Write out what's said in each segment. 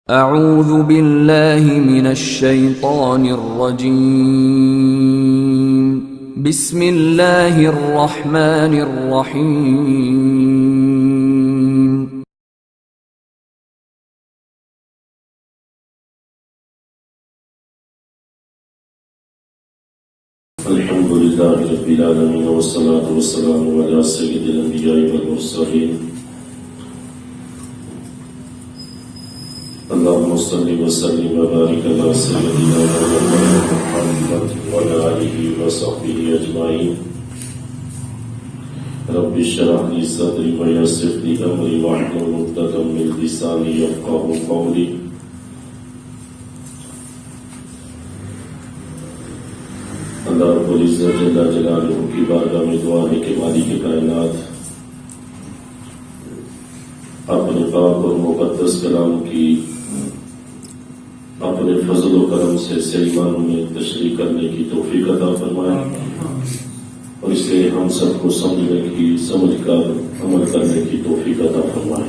اعوذ باللہ من الشیطان الرجیم بسم اللہ الرحمن الرحیم الحمد للہ رب العالمین والصلاة والسلام علی سید الانبیاء والمرسلین اللہم صلی وسلم وبارک علی سیدنا محمد وعلی آلہ وصحبہ اجمعین رب اشرح لی صدری ویسر لی امری واحلل عقدۃ من لسانی یفقہوا قولی. اللہ رب العزت جل جلالہ کی بارگاہ میں دعا ہے کہ مالک کائنات اپنے پاک اور مقدس کلام کی اپنے فضل و کرم سے صحیح معنوں میں تشریح کرنے کی توفیق عطا فرمائے اور اسے ہم سب کو سمجھ کر عمل کرنے کی توفیق عطا فرمائے.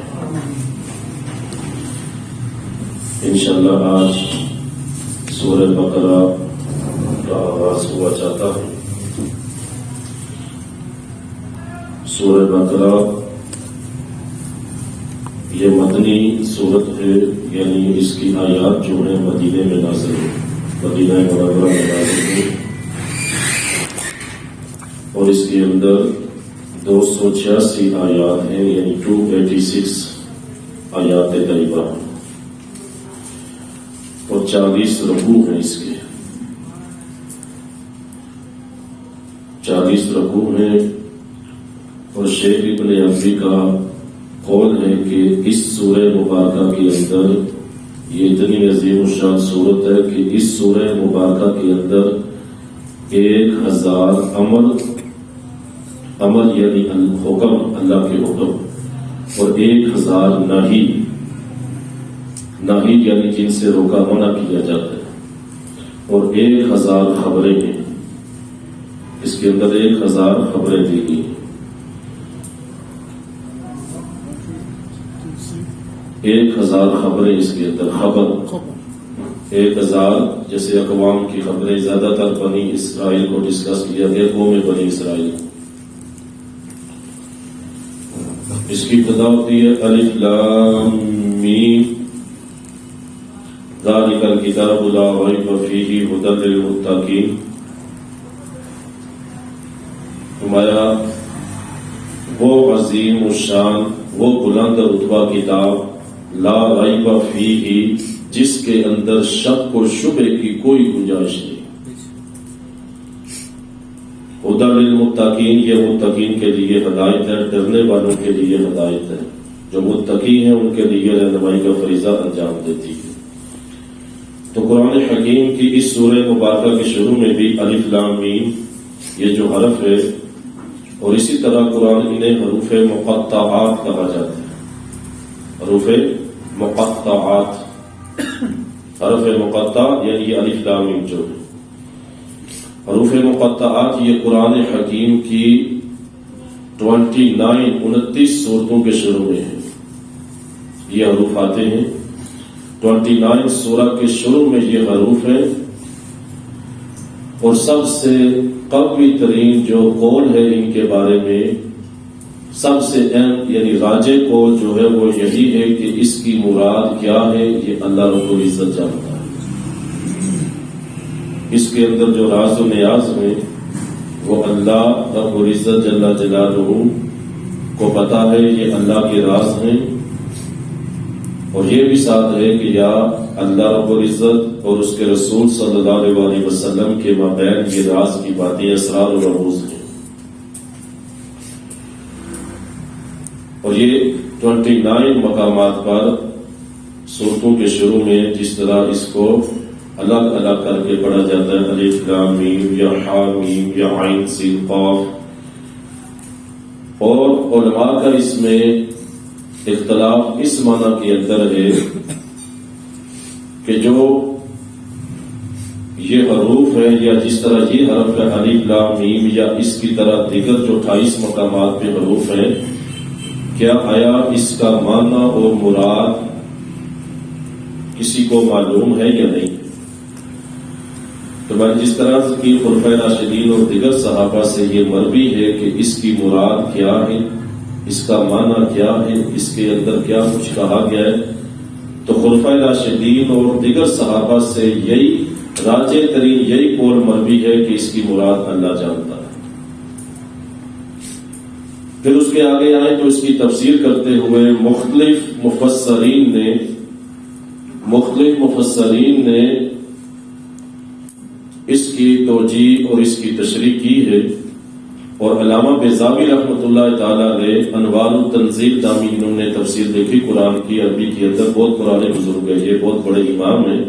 انشاءاللہ آج سورہ بقرہ کا آغاز ہوا چاہتا ہوں. سورہ بقرہ یہ مدنی سورت ہے، یعنی اس کی آیات جو ہیں مدینے میں نازل ہے، مدینہ منورہ میں نازل ہے، اور اس کے اندر 286 آیات ہیں، یعنی 286 آیات طیبہ ہیں اور 40 رکوع ہیں. اس کے 40 رکوع ہیں اور شیخ ابن عربی کا قول ہے کہ اس سورہ مبارکہ کے اندر یہ اتنی عظیم الشان صورت ہے کہ اس سورہ مبارکہ کے اندر 1000 امر یعنی حکم، اللہ کے حکم، اور 1000 نہی یعنی جن سے روکا منع کیا جاتا ہے، اور 1000 خبریں ہیں. اس کے اندر 1000 خبریں دی گئی. 1000 خبریں اس کے اندر. خبر 1000 جیسے اقوام کی خبریں، زیادہ تر بنی اسرائیل کو ڈسکس کیا گیا، قوم بنی اسرائیل. اس کی ابتدا ہوتی ہے الف لام میم ذالک الکتاب لا ریب فیہ ھدی للمتقین. ہمارا وہ عظیم الشان، وہ بلند رتبہ کتاب، لا ریب فیہ، جس کے اندر شک و شبہ کی کوئی گنجائش نہیں. ھدی للمتقین، یہ متقین کے لیے ہدایت ہے، ڈرنے والوں کے لیے ہدایت ہے. جو متقی ہیں ان کے لیے رہنمائی کا فریضہ انجام دیتی ہے. تو قرآن حکیم کی اس سورہ مبارکہ کے شروع میں بھی الف لام میم یہ جو حرف ہے، اور اسی طرح قرآن انہیں حروف مقطعات کہا جاتا ہے. حروف مقطعات، حرف مقطع یعنی یہ الف لام میم جو ہے. حروف مقطعات یہ قرآن حکیم کی 29 سورتوں کے شروع میں ہیں. یہ حروف آتے ہیں 29 سورہ کے شروع میں، یہ حروف ہیں. اور سب سے قوی ترین جو قول ہے ان کے بارے میں، سب سے اہم یعنی راجع قول جو ہے وہ یہی ہے کہ اس کی مراد کیا ہے یہ اللہ رب العزت جانتا ہے. اس کے اندر جو راز و نیاز ہیں وہ اللہ رب العزت جل جلالہ کو پتا ہے، یہ اللہ کے راز ہیں. اور یہ بھی ساتھ ہے کہ یا اللہ رب العزت اور اس کے رسول صلی اللہ علیہ وسلم کے مابین یہ راز کی باتیں اسرار و رموز ہیں. اور یہ 29 مقامات پر سورتوں کے شروع میں جس طرح اس کو الگ الگ کر کے پڑھا جاتا ہے، الف لام میم یا حا میم یا عین سین قاف. اور علماء کا اس میں اختلاف اس معنی کے اندر ہے کہ جو یہ حروف ہے یا جس طرح یہ حرف ہے الف لام میم، یا اس کی طرح دیگر جو 28 مقامات پہ حروف ہیں، کیا آیا اس کا معنی اور مراد کسی کو معلوم ہے یا نہیں. تو میں جس طرح کی خلفائے راشدین اور دیگر صحابہ سے یہ مروی ہے کہ اس کی مراد کیا ہے، اس کا معنی کیا ہے، اس کے اندر کیا کچھ کہا گیا ہے، تو خلفائے راشدین اور دیگر صحابہ سے یہی راجح ترین یہی قول مروی ہے کہ اس کی مراد اللہ جانتا ہے. پھر اس کے آگے آئیں تو اس کی تفسیر کرتے ہوئے مختلف مفسرین نے اس کی توجیہ اور اس کی تشریح کی ہے. اور علامہ بیضاوی رحمۃ اللہ تعالی علیہ انوار التنزیل نامی انہوں نے تفسیر دیکھی قرآن کی عربی کے اندر، بہت پرانے بزرگ ہیں، یہ بہت بڑے امام ہیں.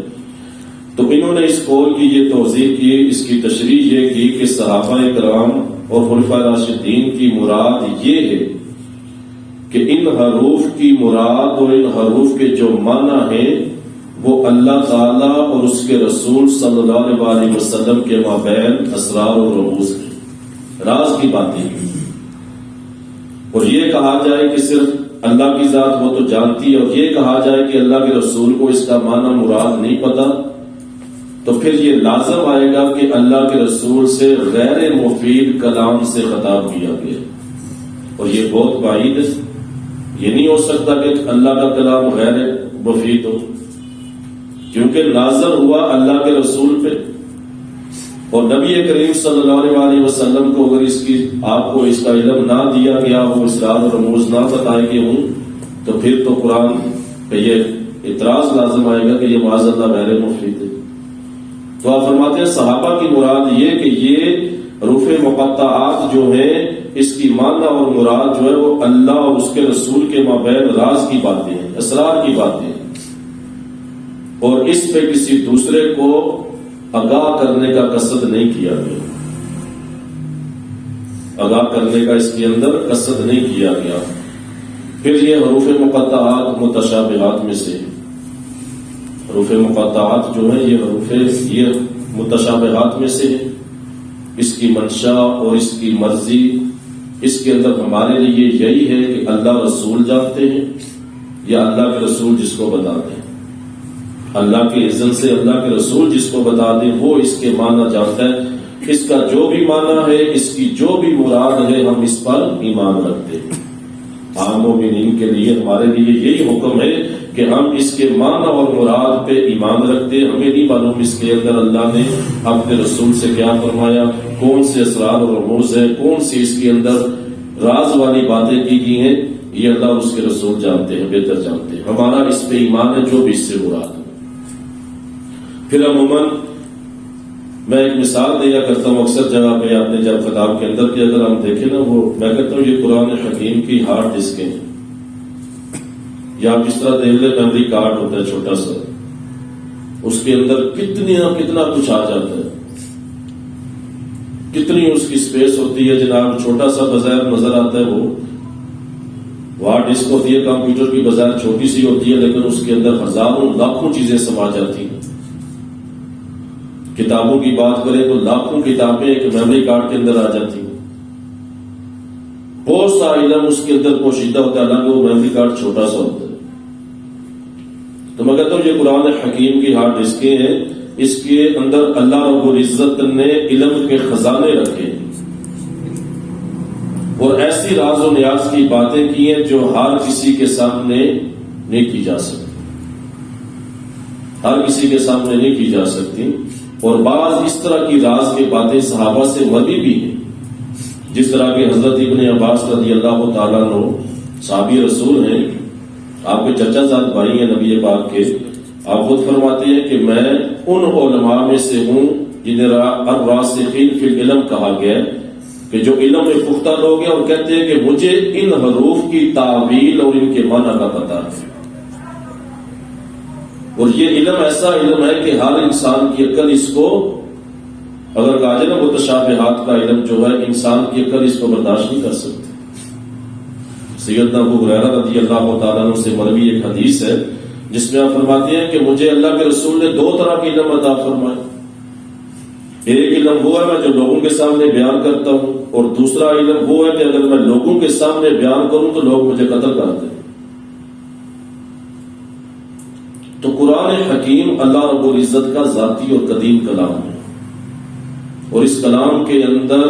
تو انہوں نے اس قول کی یہ توضیح کی، اس کی تشریح یہ کی کہ صحابہ کرام اور خلفائے راشدین کی مراد یہ ہے کہ ان حروف کی مراد اور ان حروف کے جو معنی ہیں وہ اللہ تعالیٰ اور اس کے رسول صلی اللہ علیہ وسلم کے مابین اسرار و رموز ہیں، راز کی باتیں ہیں. اور یہ کہا جائے کہ صرف اللہ کی ذات وہ تو جانتی ہے، اور یہ کہا جائے کہ اللہ کے رسول کو اس کا معنی مراد نہیں پتا، تو پھر یہ لازم آئے گا کہ اللہ کے رسول سے غیر مفید کلام سے خطاب کیا گیا. اور یہ بہت بعید ہے، یہ نہیں ہو سکتا کہ اللہ کا کلام غیر مفید ہو، کیونکہ نازل ہوا اللہ کے رسول پہ. اور نبی کریم صلی اللہ علیہ وسلم کو اگر آپ کو اس کا علم نہ دیا گیا ہو، اسرار و رموز نہ بتائے گئے ہوں، تو پھر تو قرآن پہ یہ اعتراض لازم آئے گا کہ یہ معاذ اللہ غیر مفید ہے. تو آپ فرماتے ہیں صحابہ کی مراد یہ کہ یہ حروف مقطعات جو ہیں اس کی معنی اور مراد جو ہے وہ اللہ اور اس کے رسول کے مابین راز کی باتیں ہیں، اسرار کی باتیں ہیں، اور اس پہ کسی دوسرے کو آگاہ کرنے کا قصد نہیں کیا گیا، آگاہ کرنے کا اس کے اندر قصد نہیں کیا گیا. پھر یہ حروف مقطعات متشابہات میں سے، حروف مقطعات جو ہیں یہ حروف یہ متشابہات میں سے ہے. اس کی منشا اور اس کی مرضی اس کے اندر ہمارے لیے یہی ہے کہ اللہ رسول جانتے ہیں یا اللہ کے رسول جس کو بتا دیں. اللہ کے اذن سے اللہ کے رسول جس کو بتا دیں وہ اس کے معنی جانتا ہے. اس کا جو بھی معنی ہے، اس کی جو بھی مراد ہے، ہم اس پر ایمان رکھتے ہیں. عام مومنین کے لیے ہمارے لیے یہی حکم ہے کہ ہم اس کے معنی اور مراد پہ ایمان رکھتے ہیں. ہمیں نہیں معلوم اس کے اندر اللہ نے اپنے رسول سے کیا فرمایا، کون سے اسرار اور رموز ہے، کون سی اس کے اندر راز والی باتیں کی گئی ہیں، یہ اللہ اور اس کے رسول جانتے ہیں، بہتر جانتے ہیں. ہمارا اس پہ ایمان ہے جو بھی اس سے مراد ہے. پھر عموماً میں ایک مثال دیا کرتا ہوں اکثر جگہ پہ آپ نے جب خطاب کے اندر کہ اگر ہم دیکھیں نا، وہ میں کہتا ہوں یہ قرآن حکیم کی ہارڈ ڈسکیں ہیں، یا آپ جس طرح دیکھ لیں میموری کارڈ ہوتا ہے چھوٹا سا، اس کے اندر کتنا کچھ آ جاتا ہے، کتنی اس کی سپیس ہوتی ہے جناب. چھوٹا سا بظاہر نظر آتا ہے وہ ہارڈ ڈسک ہوتی ہے کمپیوٹر کی بظاہر چھوٹی سی ہوتی ہے، لیکن اس کے اندر ہزاروں لاکھوں چیزیں سما جاتی ہیں. کتابوں کی بات کریں تو لاکھوں کتابیں ایک میموری کارڈ کے اندر آ جاتی ہیں. بہت سا علم اس کے اندر پوشیدہ ہوتا ہے، حالانکہ وہ میموری کارڈ چھوٹا سا ہوتا ہے. تو میں کہتا ہوں یہ قرآن حکیم کی ہارڈ ڈسکیں ہیں، اس کے اندر اللہ رب العزت نے علم کے خزانے رکھے ہیں اور ایسی راز و نیاز کی باتیں کی ہیں جو ہر کسی کے سامنے نہیں کی جا سکتی، ہر کسی کے سامنے نہیں کی جا سکتی. اور بعض اس طرح کی راز کے باتیں صحابہ سے مروی بھی ہیں، جس طرح کہ حضرت ابن عباس رضی اللہ تعالیٰ عنہ صحابی رسول ہیں، آپ کے چچا زاد بھائی ہیں نبی پاک کے. آپ خود فرماتے ہیں کہ میں ان علماء میں سے ہوں جنہیں الراسخین فی العلم کہا گیا، کہ جو علم میں پختہ لوگ ہیں اور کہتے ہیں کہ مجھے ان حروف کی تعویل اور ان کے معنی کا پتہ ہے. اور یہ علم ایسا علم ہے کہ ہر انسان کی عقل اس کو، اگر کہا جائے نا متشابہات کا علم جو ہے، انسان کی عقل اس کو برداشت نہیں کر سکتی. سیدنا ابو ہریرہ رضی اللہ تعالیٰ عنہ سے مروی ایک حدیث ہے جس میں آپ فرماتے ہیں کہ مجھے اللہ کے رسول نے 2 طرح کے علم عطا فرمائے. ایک علم وہ ہے میں جو لوگوں کے سامنے بیان کرتا ہوں، اور دوسرا علم وہ ہے کہ اگر میں لوگوں کے سامنے بیان کروں تو لوگ مجھے قتل کرتے ہیں. تو قرآن حکیم اللہ رب العزت کا ذاتی اور قدیم کلام ہے، اور اس کلام کے اندر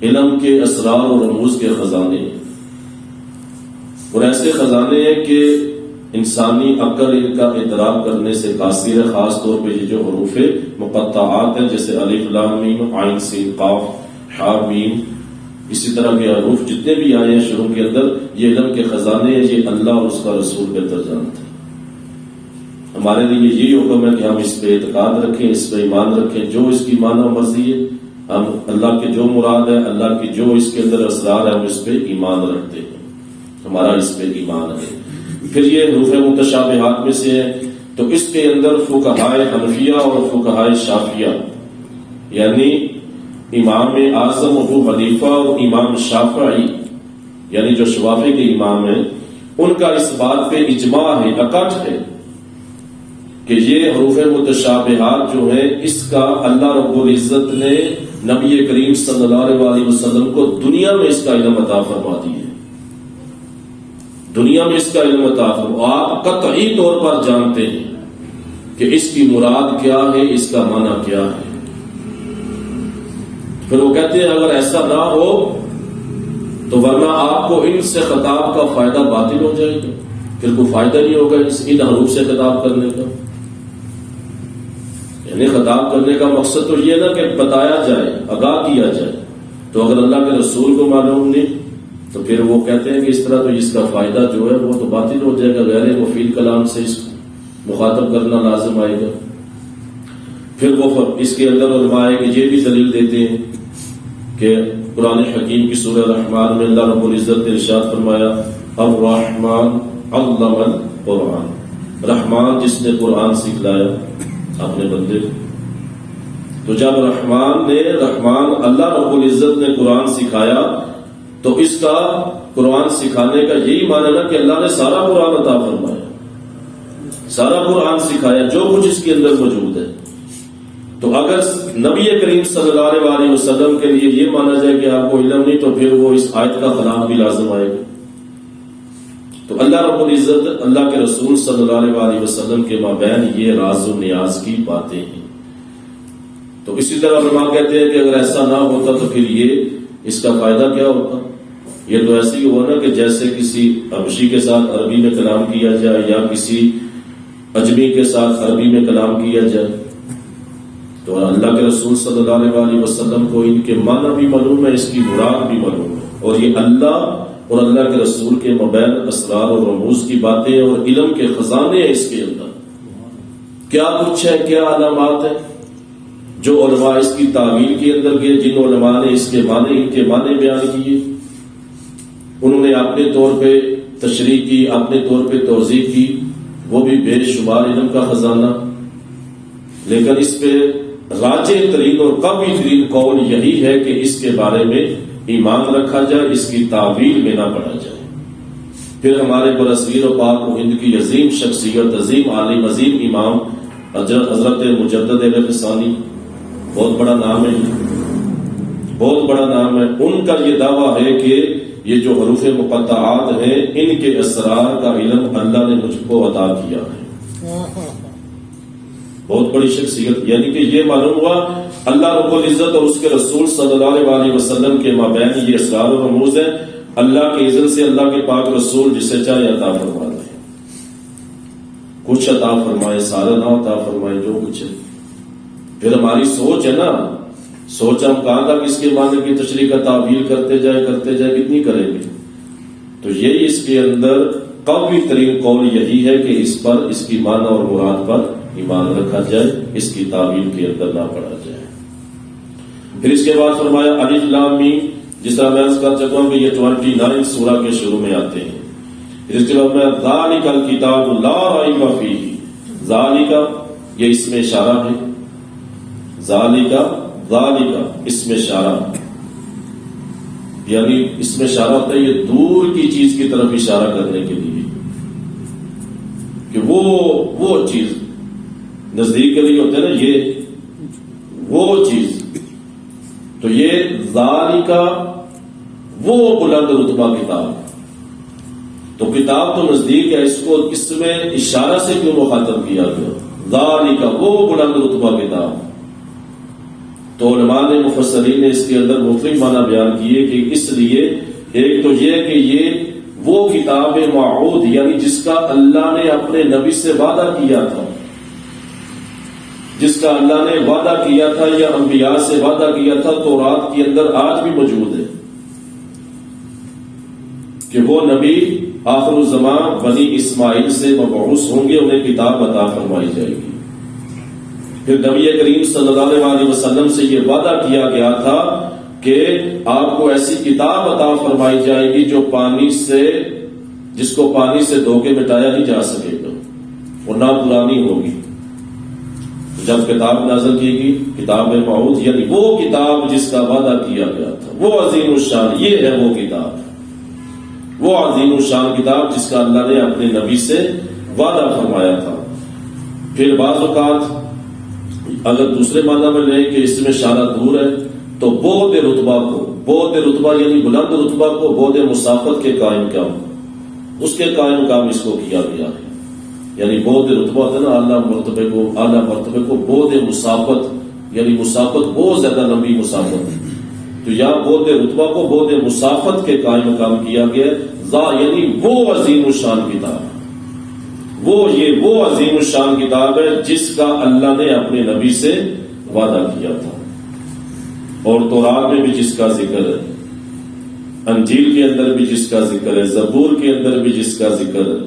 علم کے اسرار اور رموز کے خزانے ہیں، اور ایسے خزانے ہیں کہ انسانی عقل ان کا ادراک کرنے سے قاصر ہے، خاص طور پہ یہ جو حروف مقطعات ہیں جیسے الف لام میم عین سین قاف حا میم، اسی طرح کے حروف جتنے بھی آئے ہیں شروع کے اندر، یہ علم کے خزانے ہیں، یہ اللہ اور اس کا رسول بہتر جانتے ہیں۔ ہمارے لیے یہی حکم ہے کہ ہم اس پہ اعتقاد رکھیں، اس پہ ایمان رکھیں، جو اس کی معنی مرضی ہے، ہم اللہ کے جو مراد ہے، اللہ کی جو اس کے اندر اسرار ہے، ہم اس پہ ایمان رکھتے ہیں، ہمارا اس پہ ایمان ہے۔ پھر یہ حروف متشابہات میں سے ہے، تو اس کے اندر فقہائے حنفیہ اور فقہائے شافعیہ، یعنی امام اعظم ابو حنیفہ اور امام شافعی، یعنی جو شوافی کے امام ہیں، ان کا اس بات پہ اجماع ہے، اکٹھ ہے کہ یہ حروف متشابہات جو ہیں، اس کا اللہ رب العزت نے نبی کریم صلی اللہ علیہ وسلم کو دنیا میں اس کا علم عطا فرما دی ہے، دنیا میں اس کا علم عطا فرما، آپ قطعی طور پر جانتے ہیں کہ اس کی مراد کیا ہے، اس کا معنی کیا ہے۔ پھر وہ کہتے ہیں اگر ایسا نہ ہو تو ورنہ آپ کو ان سے خطاب کا فائدہ باطل ہو جائے گا، پھر کوئی فائدہ نہیں ہوگا ان حروف سے خطاب کرنے کا۔ یعنی خطاب کرنے کا مقصد تو یہ نا کہ بتایا جائے، آگاہ کیا جائے، تو اگر اللہ کے رسول کو معلوم نہیں تو پھر وہ کہتے ہیں کہ اس طرح تو اس کا فائدہ جو ہے وہ تو باطل ہو جائے گا، غیر مفید کلام سے اس کو مخاطب کرنا لازم آئے گا۔ پھر وہ اس کے اندر علماء ہے کہ یہ بھی دلیل دیتے ہیں کہ قرآن حکیم کی سورہ رحمان میں اللہ رب العزت نے ارشاد فرمایا الرحمن علم القرآن، رحمان جس نے قرآن سکھلایا اپنے بندے کو۔ تو جب رحمان اللہ رب العزت نے قرآن سکھایا تو اس کا قرآن سکھانے کا یہی معنی نا کہ اللہ نے سارا قرآن عطا فرمایا، سارا قرآن سکھایا جو کچھ اس کے اندر موجود ہے۔ تو اگر نبی کریم صلی اللہ علیہ وسلم کے لیے یہ مانا جائے کہ آپ کو علم نہیں تو پھر وہ اس آیت کا خلاف بھی لازم آئے گا۔ تو اللہ رب العزت اللہ کے رسول صلی اللہ علیہ وسلم کے مابین یہ راز و نیاز کی باتیں ہیں۔ تو اسی طرح علماء کہتے ہیں کہ اگر ایسا نہ ہوتا تو پھر یہ اس کا فائدہ کیا ہوتا؟ یہ تو ایسے ہی ہوا نا کہ جیسے کسی حبشی کے ساتھ عربی میں کلام کیا جائے یا کسی اجمی کے ساتھ عربی میں کلام کیا جائے، تو اللہ کے رسول صلی اللہ علیہ وسلم کو ان کے معنی بھی معلوم ہے، اس کی مراد بھی معلوم ہے، اور یہ اللہ اور اللہ کے رسول کے مابین اسرار اور رموز کی باتیں اور علم کے خزانے ہیں۔ اس کے اندر کیا کچھ ہے، کیا علامات ہیں جو علماء اس کی تعویل کے اندر گئے، جن علماء نے اس کے معنی ان کے معنی بیان کیے، انہوں نے اپنے طور پہ تشریح کی، اپنے طور پہ توضیح کی، وہ بھی بے شمار علم کا خزانہ۔ لیکن اس پہ راجح ترین اور قوی ترین قول یہی ہے کہ اس کے بارے میں ایمان رکھا جائے، اس کی تعویل میں نہ پڑا جائے۔ پھر ہمارے برصغیر و پاک و ہند کی عظیم شخصیت، عظیم عالم، عظیم امام حضرت مجدد غسانی، بہت بڑا نام ہے، بہت بڑا نام ہے، ان کا یہ دعویٰ ہے کہ یہ جو حروف مقطعات ہیں ان کے اسرار کا علم اللہ نے مجھ کو عطا کیا ہے۔ بہت بڑی شخصیت، یعنی کہ یہ معلوم ہوا اللہ رب العزت اور اس کے رسول صلی اللہ علیہ وسلم کے مابین یہ اسرار و رموز ہیں، اللہ کے اذن سے اللہ کے پاک رسول جسے چاہے عطا فرما دے، کچھ عطا فرمائے، سارا نہ عطا فرمائے، جو کچھ ہے۔ پھر ہماری سوچ ہے نا، سوچ ہم کہاں تک اس کے معنی کی تشریح کا تعبیر کرتے جائے کتنی کریں گے؟ تو یہی اس کے اندر قوی ترین قول یہی ہے کہ اس پر، اس کی معنی اور مراد پر ایمان رکھا جائے، اس کی تعبیر کے اندر نہ پڑا جائے۔ پھر اس کے بعد فرمایا الف لام میم، جس طرح میں عرض کر چکا ہوں کہ یہ 29 سورہ کے شروع میں آتے ہیں۔ پھر اس کے بعد میں ذالک الکتاب لا ریب فیہ، ذالک یہ اسم اشارہ ہے، ذالک اسم اشارہ، یعنی اسم اشارہ ہوتا ہے یہ دور کی چیز کی طرف اشارہ کرنے کے لیے کہ وہ چیز نزدیک کے لیے ہوتے ہیں نا، یہ وہ چیز، تو یہ ذالک وہ بلند رتبہ کتاب، تو کتاب تو نزدیک ہے، اس کو اس میں اشارہ سے کیوں مخاطب کیا گیا؟ ذالک وہ بلند رتبہ کتاب. تو علماء نے مفسرین نے اس کے اندر مختلف معنی بیان کیے کہ اس لیے ایک تو یہ کہ یہ وہ کتاب موعود یعنی جس کا اللہ نے اپنے نبی سے وعدہ کیا تھا، جس کا اللہ نے وعدہ کیا تھا یا انبیاء سے وعدہ کیا تھا، تورات کے اندر آج بھی موجود ہے کہ وہ نبی آخر الزمان بنی اسماعیل سے مبعوث ہوں گے، انہیں کتاب عطا فرمائی جائے گی. پھر نبی کریم صلی اللہ علیہ وسلم سے یہ وعدہ کیا گیا تھا کہ آپ کو ایسی کتاب عطا فرمائی جائے گی جو جس کو پانی سے دھو کے مٹایا نہیں جا سکے گا اور نہ پرانی ہوگی. جب کتاب نازل کی گئی کتاب موعود یعنی وہ کتاب جس کا وعدہ کیا گیا تھا، وہ عظیم الشان، یہ ہے وہ کتاب، وہ عظیم الشان کتاب جس کا اللہ نے اپنے نبی سے وعدہ فرمایا تھا. پھر بعض اوقات اگر دوسرے معنی میں لیں کہ اس میں اشارہ دور ہے تو بود رتبہ یعنی بلند رتبہ کو بود مسافت کے قائم مقام، اس کے قائم مقام اس کو کیا گیا ہے. یعنی بود رتبہ ہے نا اعلیٰ مرتبے کو بود مسافت یعنی مسافت بہت زیادہ لمبی مسافت، تو یہاں بود رتبہ کو بود مسافت کے قائم مقام کیا گیا یعنی وہ عظیم الشان کتاب، وہ عظیم الشان کتاب ہے جس کا اللہ نے اپنے نبی سے وعدہ کیا تھا. اور تورات میں بھی جس کا ذکر ہے، انجیل کے اندر بھی جس کا ذکر ہے، زبور کے اندر بھی جس کا ذکر ہے،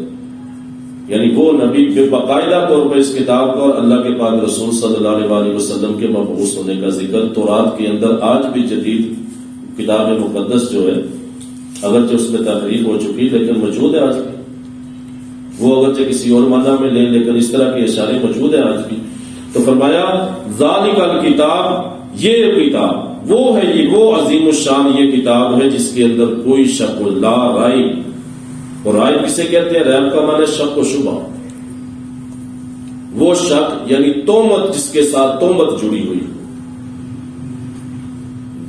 یعنی وہ نبی بے باقاعدہ طور پر اس کتاب کا اور اللہ کے پاک رسول صلی اللہ علیہ وسلم کے مبعوث ہونے کا ذکر تورات کے اندر آج بھی جدید کتاب مقدس جو ہے اگرچہ اس میں تحریف ہو چکی لیکن موجود ہے آج بھی. وہ اگرچہ کسی اور معنی میں لیں لیکن اس طرح کے اشارے موجود ہیں آج بھی. تو فرمایا ذالک الکتاب، یہ کتاب وہ ہے، یہ وہ عظیم الشان یہ کتاب ہے جس کے اندر کوئی شک لا ریب. اور ریب کسے کہتے ہیں؟ ریب کا معنی شک و شبہ. وہ شک یعنی تہمت جس کے ساتھ تہمت جڑی ہوئی،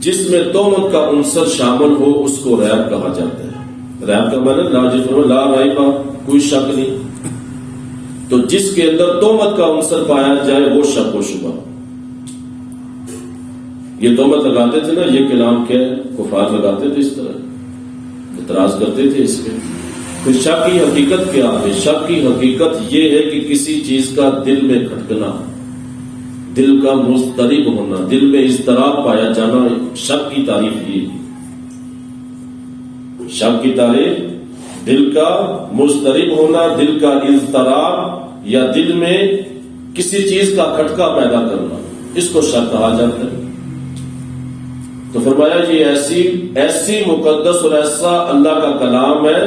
جس میں تہمت کا عنصر شامل ہو اس کو ریب کہا جاتا ہے. ریب کا معنی لا ریب، کوئی شک نہیں. تو جس کے اندر تہمت کا عنصر پایا جائے وہ شک و شبہ. یہ تہمت لگاتے تھے نا، یہ کلام کیا ہے، کفار لگاتے تھے، اس طرح اعتراض کرتے تھے اس پہ. پھر شک کی حقیقت کیا ہے؟ شک کی حقیقت یہ ہے کہ کسی چیز کا دل میں کھٹکنا، دل کا مضطرب ہونا، دل میں اضطراب پایا جانا، شک کی تعریف یہ. شک کی تعریف دل کا مضطرب ہونا، دل کا اضطراب یا دل میں کسی چیز کا کھٹکا پیدا کرنا، اس کو شک کہا جاتا ہے. تو فرمایا یہ ایسی مقدس اور ایسا اللہ کا کلام ہے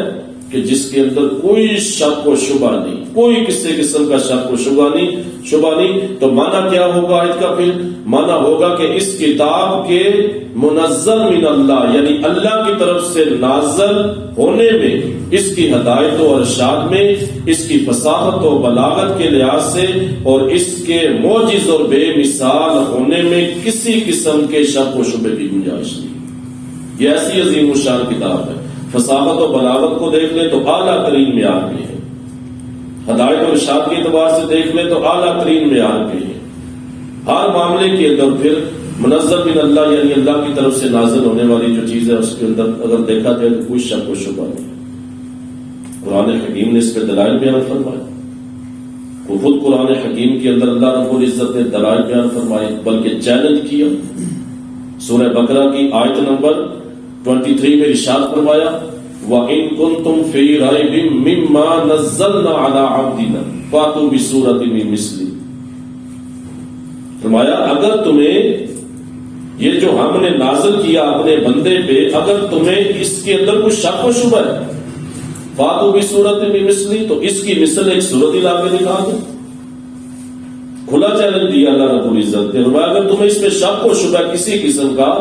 کہ جس کے اندر کوئی شک و شبہ نہیں، کوئی کسی قسم کا شک و شبہ نہیں. تو معنی کیا ہوگا آیت کا؟ پھر معنی ہوگا کہ اس کتاب کے منزل من اللہ یعنی اللہ کی طرف سے نازل ہونے میں، اس کی ہدایت و ارشاد میں، اس کی فصاحت و بلاغت کے لحاظ سے اور اس کے معجز اور بے مثال ہونے میں کسی قسم کے شک و شبہ کی گنجائش نہیں. یہ ایسی عظیم الشان کتاب ہے. فصاحت و بلاغت کو دیکھ لیں تو اعلیٰ ترین معیار پہ ہے، ہدایت اور ارشاد کے اعتبار سے دیکھ لیں تو اعلیٰ ترین معیار پہ ہے. ہر معاملے کے اندر پھر منزل من اللہ یعنی اللہ کی طرف سے نازل ہونے والی جو چیز ہے اس کے اندر اگر دیکھا جائے تو کوئی شک و شبہ نہیں. قرآن حکیم نے اس پہ دلائل بیان فرمائے. خود قرآن حکیم کے اندر اللہ رب العزت نے دلائل بیان فرمائے بلکہ چیلنج کیا. سورہ بقرہ کی آیت نمبر 23 میں ارشاد فرمایا وَإِن كُنتُمْ فِي رَيْبٍ مِّمَّا نَزَّلْنَا عَلَىٰ عَبْدِنَا فَأْتُوا بِسُورَةٍ مِّن مِّثْلِهِ. فرمایا اگر تمہیں یہ جو ہم نے نازل کیا اپنے بندے پہ اگر تمہیں اس کے اندر کوئی شک و شبہ ہے فَأْتُوا بِسُورَةٍ مِّن مِّثْلِهِ تو اس کی مثل ایک سورت لا کے دکھا دو. کھلا چیلنج دیا اللہ رب العزت نے. فرمایا اگر تمہیں اس میں شک و شبہ کسی قسم کا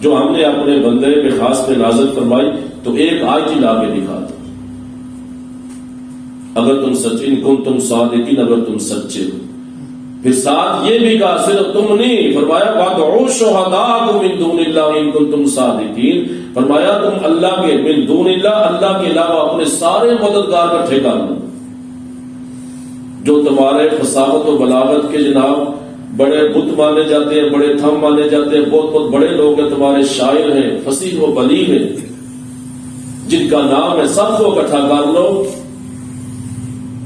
جو ہم نے اپنے بندے پہ خاص پہ نازل فرمائی تو ایک آیت لا کے دکھا دو. اگر تم سچے ان کو تم صادقین، اگر تم سچے ہو. پھر ساتھ یہ بھی کہا صرف تم نہیں، فرمایا وَادْعُوا شُهَدَاءَكُم مِّن دُونِ اللَّهِ إِن كُنتُمْ صَادِقِينَ، فرمایا تم اللہ کے من دون اللہ، اللہ کے علاوہ اپنے سارے مددگار اکٹھے کر لو جو تمہارے فصاحت و بلاغت کے جناب بڑے بت مانے جاتے ہیں، بڑے تھم مانے جاتے ہیں، بہت بہت بڑے لوگ ہیں، تمہارے شاعر ہیں، فصیح و بلیغ ہیں، جن کا نام ہے، سب کو اکٹھا کر لو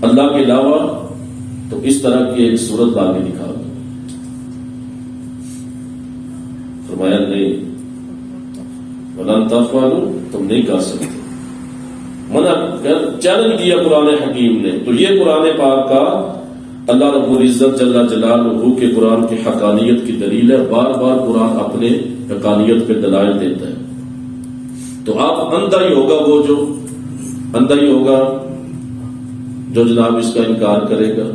اللہ کے علاوہ، تو اس طرح کی ایک صورت لا کے دکھا دو۔ فرمایا نہیں، وَلَن تَفْعَلُوا، تم نہیں کر سکتے، منع چیلنج کیا قرآن حکیم نے۔ تو یہ قرآن پاک کا اللہ رب العزت جل جلالہ کے قرآن کی حقانیت کی دلیل ہے، بار بار قرآن اپنے حقانیت پہ دلائل دیتا ہے۔ تو آپ اندھا ہی ہوگا، وہ جو اندھا ہی ہوگا جو جناب اس کا انکار کرے گا۔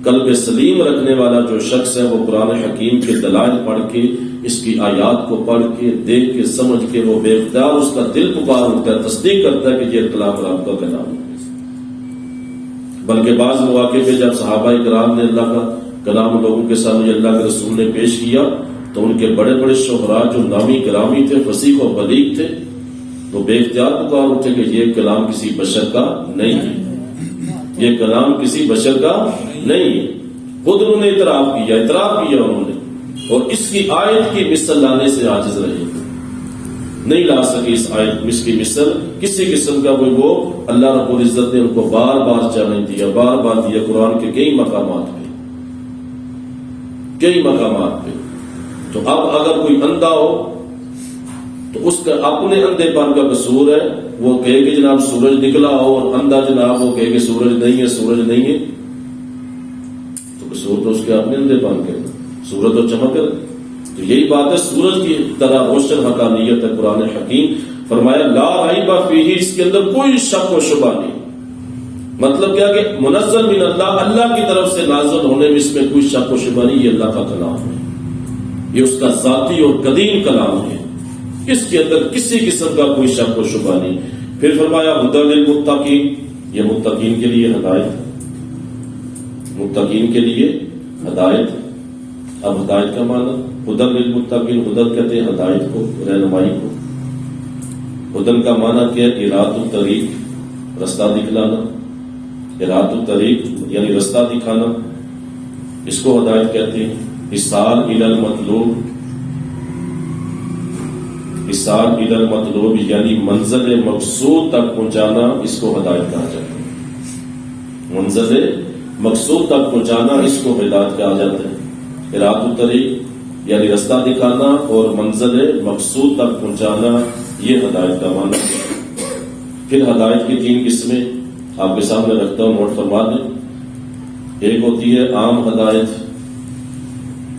قلب سلیم رکھنے والا جو شخص ہے وہ قرآن حکیم کے دلائل پڑھ کے، اس کی آیات کو پڑھ کے، دیکھ کے، سمجھ کے، وہ بے اختیار اس کا دل پکار اٹھتا ہے، تصدیق کرتا ہے کہ یہ کلام رب کا کلام ہے۔ بلکہ بعض مواقع پہ جب صحابہ کرام نے اللہ کا کلام لوگوں کے سامنے اللہ کے رسول نے پیش کیا، تو ان کے بڑے بڑے شہراء جو نامی گرامی تھے، فصیح و بلیغ تھے، تو بے اختیار پکار اٹھے کہ یہ کلام کسی بشر کا نہیں ہے، یہ کلام کسی بشر کا نہیں ہے۔ خود انہوں نے اعتراف کیا انہوں نے، اور اس کی آیت کی مثل لانے سے عاجز رہے، نہیں لا سکے اس آیت اس کی مثل کسی قسم کا وہ اللہ رب العزت نے ان کو بار بار چیلنج دیا، بار بار دیا قرآن کے کئی مقامات پہ۔ تو اب اگر کوئی اندھا ہو تو اس کا اپنے اندھے پن کا قصور ہے، وہ کہے کہ جناب سورج نکلا ہو، اور اندھا جناب وہ کہے کہ سورج نہیں ہے، تو قصور تو اس کے اپنے اندھے پن کے، سورج تو چمک رہا۔ تو یہی بات ہے، سورج کی طرح روشن حقانیت ہے قرآن حکیم۔ فرمایا لا ریب فیہ، اس کے اندر کوئی شک و شبہ نہیں۔ مطلب کیا کہ منزل من اللہ، اللہ کی طرف سے نازل ہونے میں اس میں کوئی شک و شبہ نہیں، یہ اللہ کا کلام ہے، یہ اس کا ذاتی اور قدیم کلام ہے، اس کے اندر کسی قسم کا کوئی شک و شبہ نہیں۔ پھر فرمایا ھدی للمتقین، یہ متقین کے لیے ہدایت ہے، متقین کے لیے ہدایت ہے۔ اب ہدایت کا معنی ھدی للمتقین، ھدی کہتے ہیں ہدایت کو، رہنمائی کو۔ ھدی کا معنی کیا ہے؟ اراد الطریق، رستہ دکھلانا، اراد الطریق یعنی رستہ دکھانا، اس کو ہدایت کہتے ہیں۔ اِرشاد الی المطلوب، اِرشاد الی المطلوب یعنی منزل مقصود تک پہنچانا، اس کو ہدایت کہا جاتا ہے۔ منزل مقصود تک پہنچانا، اس کو ہدایت کہا جاتا ہے۔ اراد الطریق یعنی رستہ دکھانا اور منزل مقصود تک پہنچانا، یہ ہدایت کا معنی ہے۔ پھر ہدایت کی 3 قسمیں آپ کے سامنے رکھتا ہوں، نوٹ فرما دیں۔ ایک ہوتی ہے عام ہدایت،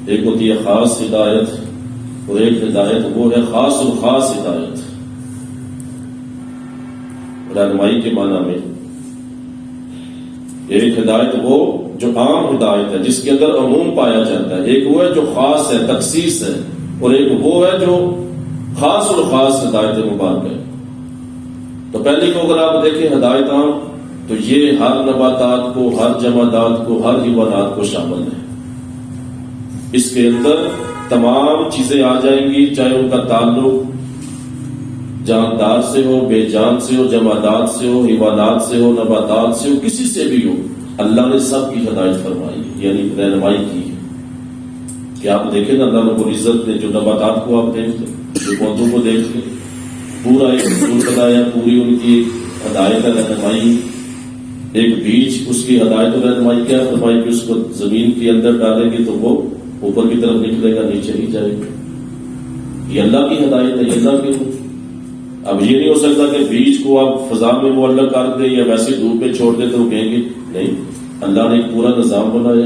ایک ہوتی ہے خاص ہدایت، اور ایک ہدایت وہ ہے خاص و خاص ہدایت، رہنمائی کے معنی میں۔ ایک ہدایت وہ جو عام ہدایت ہے، جس کے اندر عموم پایا جاتا ہے، ایک وہ ہے جو خاص ہے، تخصیص ہے، اور ایک وہ ہے جو خاص اور خاص ہدایت مبارک ہے۔ تو پہلی کو اگر آپ دیکھیں ہدایت عام، تو یہ ہر نباتات کو، ہر جمادات کو، ہر حیوانات کو شامل ہے۔ اس کے اندر تمام چیزیں آ جائیں گی، چاہے ان کا تعلق جاندار سے ہو، بے جان سے ہو، جمادات سے ہو، حیوانات سے ہو، نباتات سے ہو، کسی سے بھی ہو، اللہ نے سب کی ہدایت فرمائی ہے، یعنی رہنمائی کی ہے۔ کہ آپ دیکھیں نا، اللہ رب العزت نے جو نباتات کو آپ دیکھ لیں، جو پودوں کو دیکھ لیں، پورا ایک اصول بتایا، پوری ان کی ہدایت رہنمائی۔ ایک بیج، اس کی ہدایت و رہنمائی کیا فرمائی کہ اس کو زمین کے اندر ڈالیں گے تو وہ اوپر کی طرف نکلے گا، نیچے نہیں جائے گا۔ یہ اللہ کی ہدایت ہے، یہ اللہ کی۔ اب یہ نہیں ہو سکتا کہ بیج کو آپ فضا میں معلق کر دیں یا ویسے دھوپ پہ چھوڑ دیں تو وہ کہیں گے نہیں۔ اللہ نے ایک پورا نظام بنایا،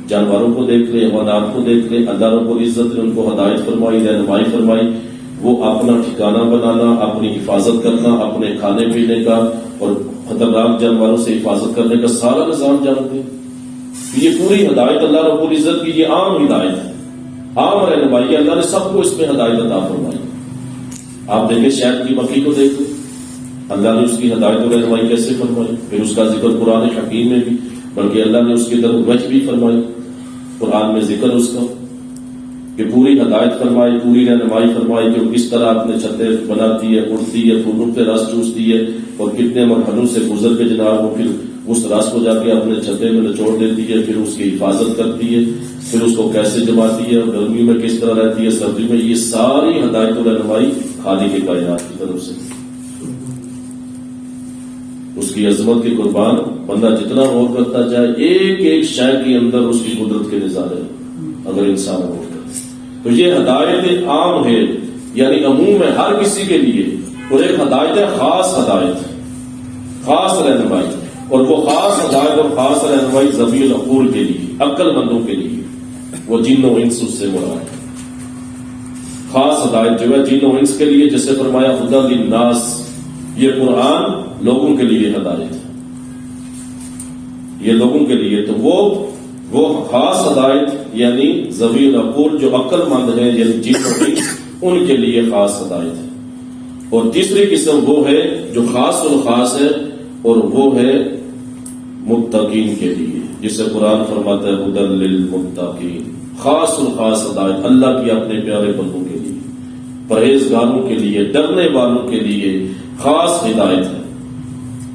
جانوروں کو دیکھ لے، حیوانات کو دیکھ لے، اللہ رب العزت نے ان کو ہدایت فرمائی، رہنمائی فرمائی۔ وہ اپنا ٹھکانہ بنانا، اپنی حفاظت کرنا، اپنے کھانے پینے کا اور خطرناک جانوروں سے حفاظت کرنے کا سارا نظام جانتے ہیں۔ یہ پوری ہدایت اللہ رب العزت کی، یہ عام ہدایت ہے، عام رہنمائی، اللہ نے سب کو اس میں ہدایت عطا فرمائی۔ آپ دیکھیں شہد کی مکھی کو دیکھیں، اللہ نے اس کی ہدایت و رہنمائی کیسے فرمائی، پھر اس کا ذکر قرآن حکیم میں بھی، بلکہ اللہ نے اس کے اندر وحی بھی فرمائی۔ قرآن میں ذکر اس کا کہ پوری ہدایت فرمائی، پوری رہنمائی فرمائی کہ وہ کس طرح اپنے چھتیں بناتی ہے، اڑتی ہے، پھولوں پہ رس چوستی ہے اور کتنے مرحلوں سے گزر کے جناب وہ پھر اس رس کو جا کے اپنے چھتے میں نچوڑ دیتی ہے، پھر اس کی حفاظت کرتی ہے، پھر اس کو کیسے جماتی ہے، گرمی میں کس طرح رہتی ہے، سردی میں، یہ ساری ہدایت و رہنمائی خالق کائنات کی طرف سے۔ اس کی عظمت کی قربان بندہ جتنا غور کرتا جائے، ایک ایک شے کے اندر اس کی قدرت کے نظارے اگر انسان غور کرے تو یہ ہدایت عام ہے، یعنی عموم ہے ہر کسی کے لیے، اور ایک ہدایت ہے خاص ہدایت، خاص رہنمائی، اور وہ خاص ہدایت اور خاص رہنمائی ذوی العقول کے لیے، عقل مندوں کے لیے، وہ جن و انس اس سے مراد ہے۔ خاص ہدایت جو ہے جن و انس کے لیے، جیسے فرمایا ہدی للناس، یہ قرآن لوگوں کے لیے ہدایت ہے، یہ لوگوں کے لیے، تو وہ خاص ہدایت یعنی ذوی العقول جو عقل مند ہیں، یعنی جن و انس، ان کے لیے خاص ہدایت ہے۔ اور تیسری قسم وہ ہے جو خاص الخاص ہے، اور وہ ہے متقین کے لیے، جسے قرآن فرماتا ہے ہدی للمتقین، خاص الخاص ہدایت اللہ کی اپنے پیارے بندوں کے لیے، پرہیزگاروں کے لیے، ڈرنے والوں کے لیے خاص ہدایت ہے۔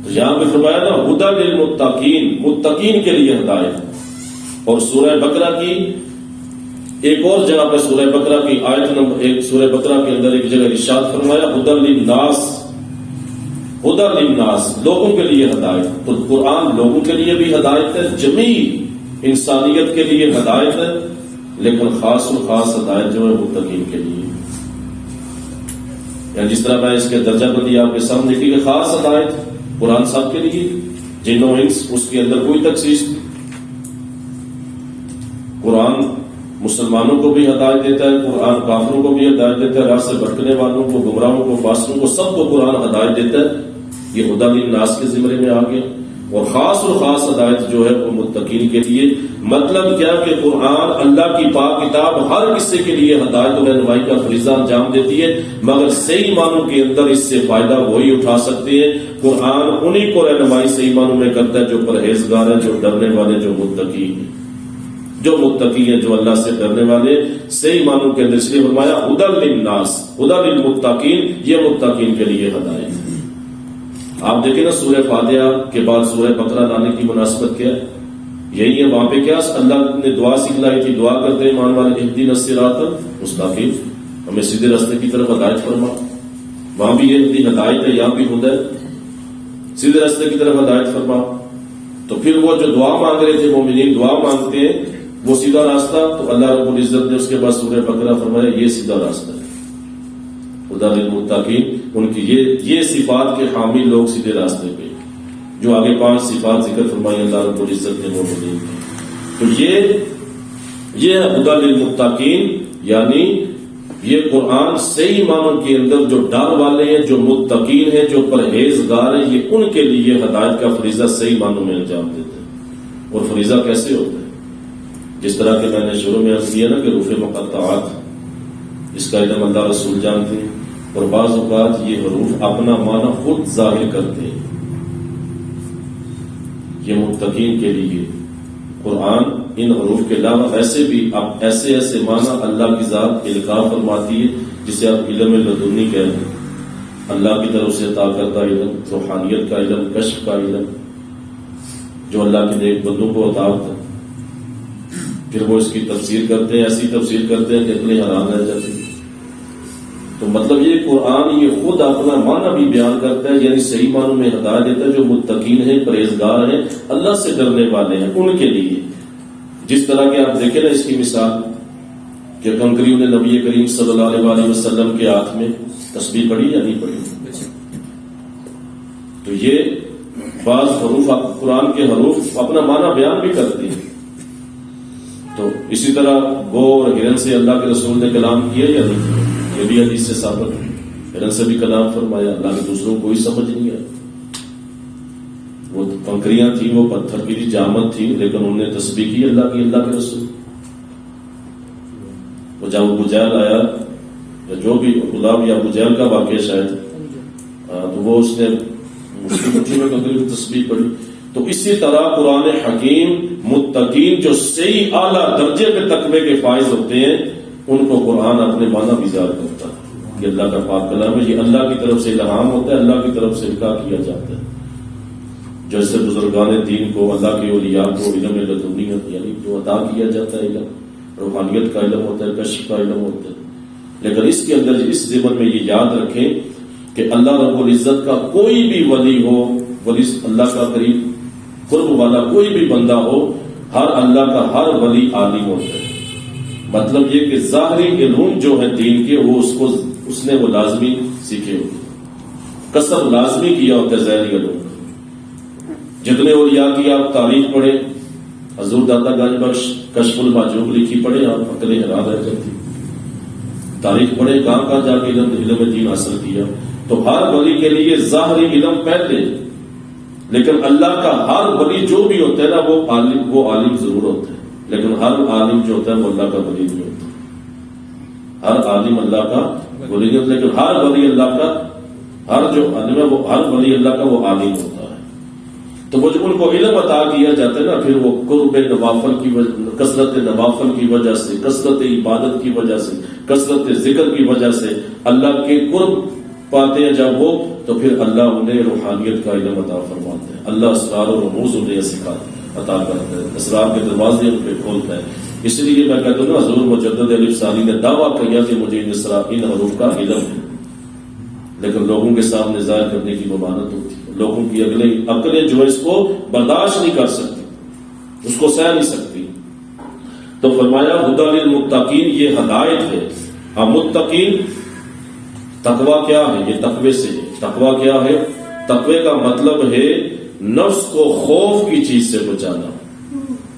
تو یہاں پہ فرمایا نا ہدی للمتقین، متقین کے لیے ہدایت۔ اور سورہ بقرہ کی ایک اور جگہ پہ، سورہ بقرہ کی آیت نمبر 1، سورہ بقرہ کے اندر ایک جگہ ارشاد فرمایا ہدی للناس، ہدی للناس، لوگوں کے لیے ہدایت۔ تو قرآن لوگوں کے لیے بھی ہدایت ہے، جمیع انسانیت کے لیے ہدایت ہے، لیکن خاص الخاص ہدایت جو ہے متقین کے لیے، یعنی جس طرح میں اس کے درجہ بندی آپ کے سامنے کی کہ خاص ہدایت قرآن صاحب کے لیے، جن و انس، اس کے اندر کوئی تخصیص نہیں۔ قرآن مسلمانوں کو بھی ہدایت دیتا ہے، قرآن کافروں کو بھی ہدایت دیتا ہے، راہ سے بھٹکنے والوں کو، گمراہوں کو، فاسقوں کو، سب کو قرآن ہدایت دیتا ہے۔ یہ ہدی للناس کے زمرے میں آ گیا۔ اور خاص اور خاص ہدایت جو ہے وہ متقین کے لیے، مطلب کیا کہ قرآن اللہ کی پاک کتاب ہر کسی کے لیے ہدایت و رہنمائی کا فریضہ انجام دیتی ہے، مگر صحیح معنوں کے اندر اس سے فائدہ وہی اٹھا سکتے ہیں۔ قرآن انہی کو رہنمائی صحیح معنوں میں کرتا ہے جو پرہیزگار ہیں، جو ڈرنے والے، جو متقی ہیں، جو متقی ہیں، جو اللہ سے ڈرنے والے، صحیح معنوں کے اندر۔ اس لیے فرمایا ہدی للناس، ہدی للمتقین، یہ متقین کے لیے ہدایت ہے۔ آپ دیکھیں نا سورہ فاتحہ کے بعد سورہ بقرہ لانے کی مناسبت کیا ہے؟ یہی ہے، وہاں پہ کیا اللہ نے دعا سکھلائی تھی، دعا کرتے ہیں ایمان والے اہدنا الصراط المستقیم، ہمیں سیدھے راستے کی طرف ہدایت فرما۔ وہاں بھی یہ ہدایت ہے، یہاں بھی ہدایت، سیدھے راستے کی طرف ہدایت فرما۔ تو پھر وہ جو دعا مانگ رہے تھے، مومنین دعا مانگتے ہیں وہ سیدھا راستہ، تو اللہ رب العزت نے اس کے بعد سورہ بقرہ فرمایا یہ سیدھا راستہ ہے، ہدی للمتقین، ان کی یہ صفات کے حامی لوگ سیدھے راستے پہ، جو آگے 5 صفات ذکر فرمائی اللہ رب العزت نے مومنین کی۔ تو یہ ہے ہدی للمتقین، یعنی یہ قرآن صحیح معنوں کے اندر جو ڈر والے ہیں، جو متقین ہیں، جو پرہیزگار ہیں، یہ ان کے لیے ہدایت کا فریضہ صحیح معنوں میں انجام دیتے ہیں۔ اور فریضہ کیسے ہوتا ہے؟ جس طرح کہ میں نے شروع میں عرض کیا نا کہ حروف مقطعات، اس کا علم اللہ رسول جانتے ہیں، اور بعض اوقات یہ حروف اپنا معنی خود ظاہر کرتے ہیں۔ یہ متقین کے لیے قرآن ان حروف کے علاوہ ایسے بھی ایسے معنی اللہ کی ذات القاء فرماتی ہے، جسے آپ علم لدنی کہتے ہیں، اللہ کی طرف سے عطا کردہ علم، روحانیت کا علم، کشف کا علم، جو اللہ کے نیک بندوں کو عطا ہوتا ہے۔ پھر وہ اس کی تفسیر کرتے ہیں، ایسی تفسیر کرتے ہیں کہ اتنے حیران رہ جاتے ہیں۔ تو مطلب یہ قرآن یہ خود اپنا معنی بھی بیان کرتا ہے، یعنی صحیح معنوں میں ہدایت دیتا ہے، جو متقین ہیں، پرہیزگار ہیں، اللہ سے ڈرنے والے ہیں، ان کے لیے۔ جس طرح کہ آپ دیکھیں نا اس کی مثال کہ کنکریوں نے نبی کریم صلی اللہ علیہ وسلم کے ہاتھ میں تسبیح پڑھی یا نہیں پڑھی؟ تو یہ بعض حروف، قرآن کے حروف اپنا معنی بیان بھی کرتے ہیں۔ تو اسی طرح گو اور ہرن سے اللہ کے رسول نے کلام کیا یا نہیں کیا؟ یہ بھی حدیث سے ثابت ہے، ہرن سے بھی کلام فرمایا، اللہ کے دوسروں کو کوئی سمجھ نہیں آیا۔ وہ کنکریاں تھیں، وہ پتھر کی جامت تھی، لیکن انہوں نے تسبیح کی اللہ کی، اللہ کے رسول۔ وہ جب ابو جہل آیا، یا جو بھی غلام یا ابو جہل کا واقعہ شاید، تو وہ اس نے مٹھی میں کنکری کی تسبیح پڑھی، تو اسی طرح قرآن حکیم متقین جو صحیح اعلیٰ درجے پہ تقوی کے فائز ہوتے ہیں ان کو قرآن اپنے معنی بھی ظاہر کرتا ہے کہ اللہ کا پاک کلام ہے، یہ اللہ کی طرف سے الہام ہوتا ہے، اللہ کی طرف سے القاء کیا جاتا ہے. جیسے بزرگان دین کو، اللہ کے اولیاء کو علم لدنیت یعنی جو عطا کیا جاتا ہے، علم روحانیت کا علم ہوتا ہے، کشف کا علم ہوتا ہے. لیکن اس کے اندر اس ضمن میں یہ یاد رکھیں کہ اللہ رب العزت کا کوئی بھی ولی ہو، ولی اللہ کا قریب قرب والا کوئی بھی بندہ ہو، ہر اللہ کا ہر ولی عالم ہوتا ہے. مطلب یہ کہ ظاہری علوم جو ہے دین کے وہ اس نے وہ لازمی سیکھے ہوتے، کسب لازمی کیا ہوتا ہے ظاہری علوم. جتنے اولیاء کی آپ تاریخ پڑھیں، حضور داتا گنج بخش کشف المحجوب لکھی پڑھیں، آپ عقلیں حیران رہ جاتی. تاریخ پڑھیں کہاں کہاں جا کے علم دین حاصل کیا. تو ہر ولی کے لیے ظاہری علم پہلے، لیکن اللہ کا ہر ولی جو بھی ہوتا ہے نا وہ عالم ضرور ہوتا ہے، لیکن ہر عالم جو ہوتا ہے وہ اللہ کا ولی نہیں ہوتا. ہر عالم اللہ کا ولی نہیں ہوتا، لیکن ہر ولی اللہ کا، ہر جو عالم ہے وہ ہر ولی اللہ کا وہ عالم ہوتا ہے. تو وہ جب ان کو علم عطا کیا جاتا ہے نا، پھر وہ قرب نوافل کی وجہ، کثرت نوافل کی وجہ سے، کثرت عبادت کی وجہ سے، کثرت ذکر کی وجہ سے اللہ کے قرب پاتے ہیں جب وہ، تو پھر اللہ انہیں روحانیت کا علم عطا فرماتے ہیں. اللہ اسرار و رموز انہیں عطا کرتا ہے، اسرار کے دروازے ان پہ کھولتا ہے. اس لیے میں کہتا ہوں نا، حضور مجدد علی ثانی نے دعویٰ کیا کہ مجھے ان حروف کا علم ہے، لیکن لوگوں کے سامنے ظاہر کرنے کی ممانعت ہوتی ہے. لوگوں کی عقلیں جو ہے اس کو برداشت نہیں کر سکتی، اس کو سہ نہیں سکتی. تو فرمایا ہدی للمتقین، یہ ہدایت ہے. اب متقین تقوی کیا ہے؟ یہ تقوی سے ہے. تقوی کیا ہے؟ تقوی کا مطلب ہے نفس کو خوف کی چیز سے بچانا.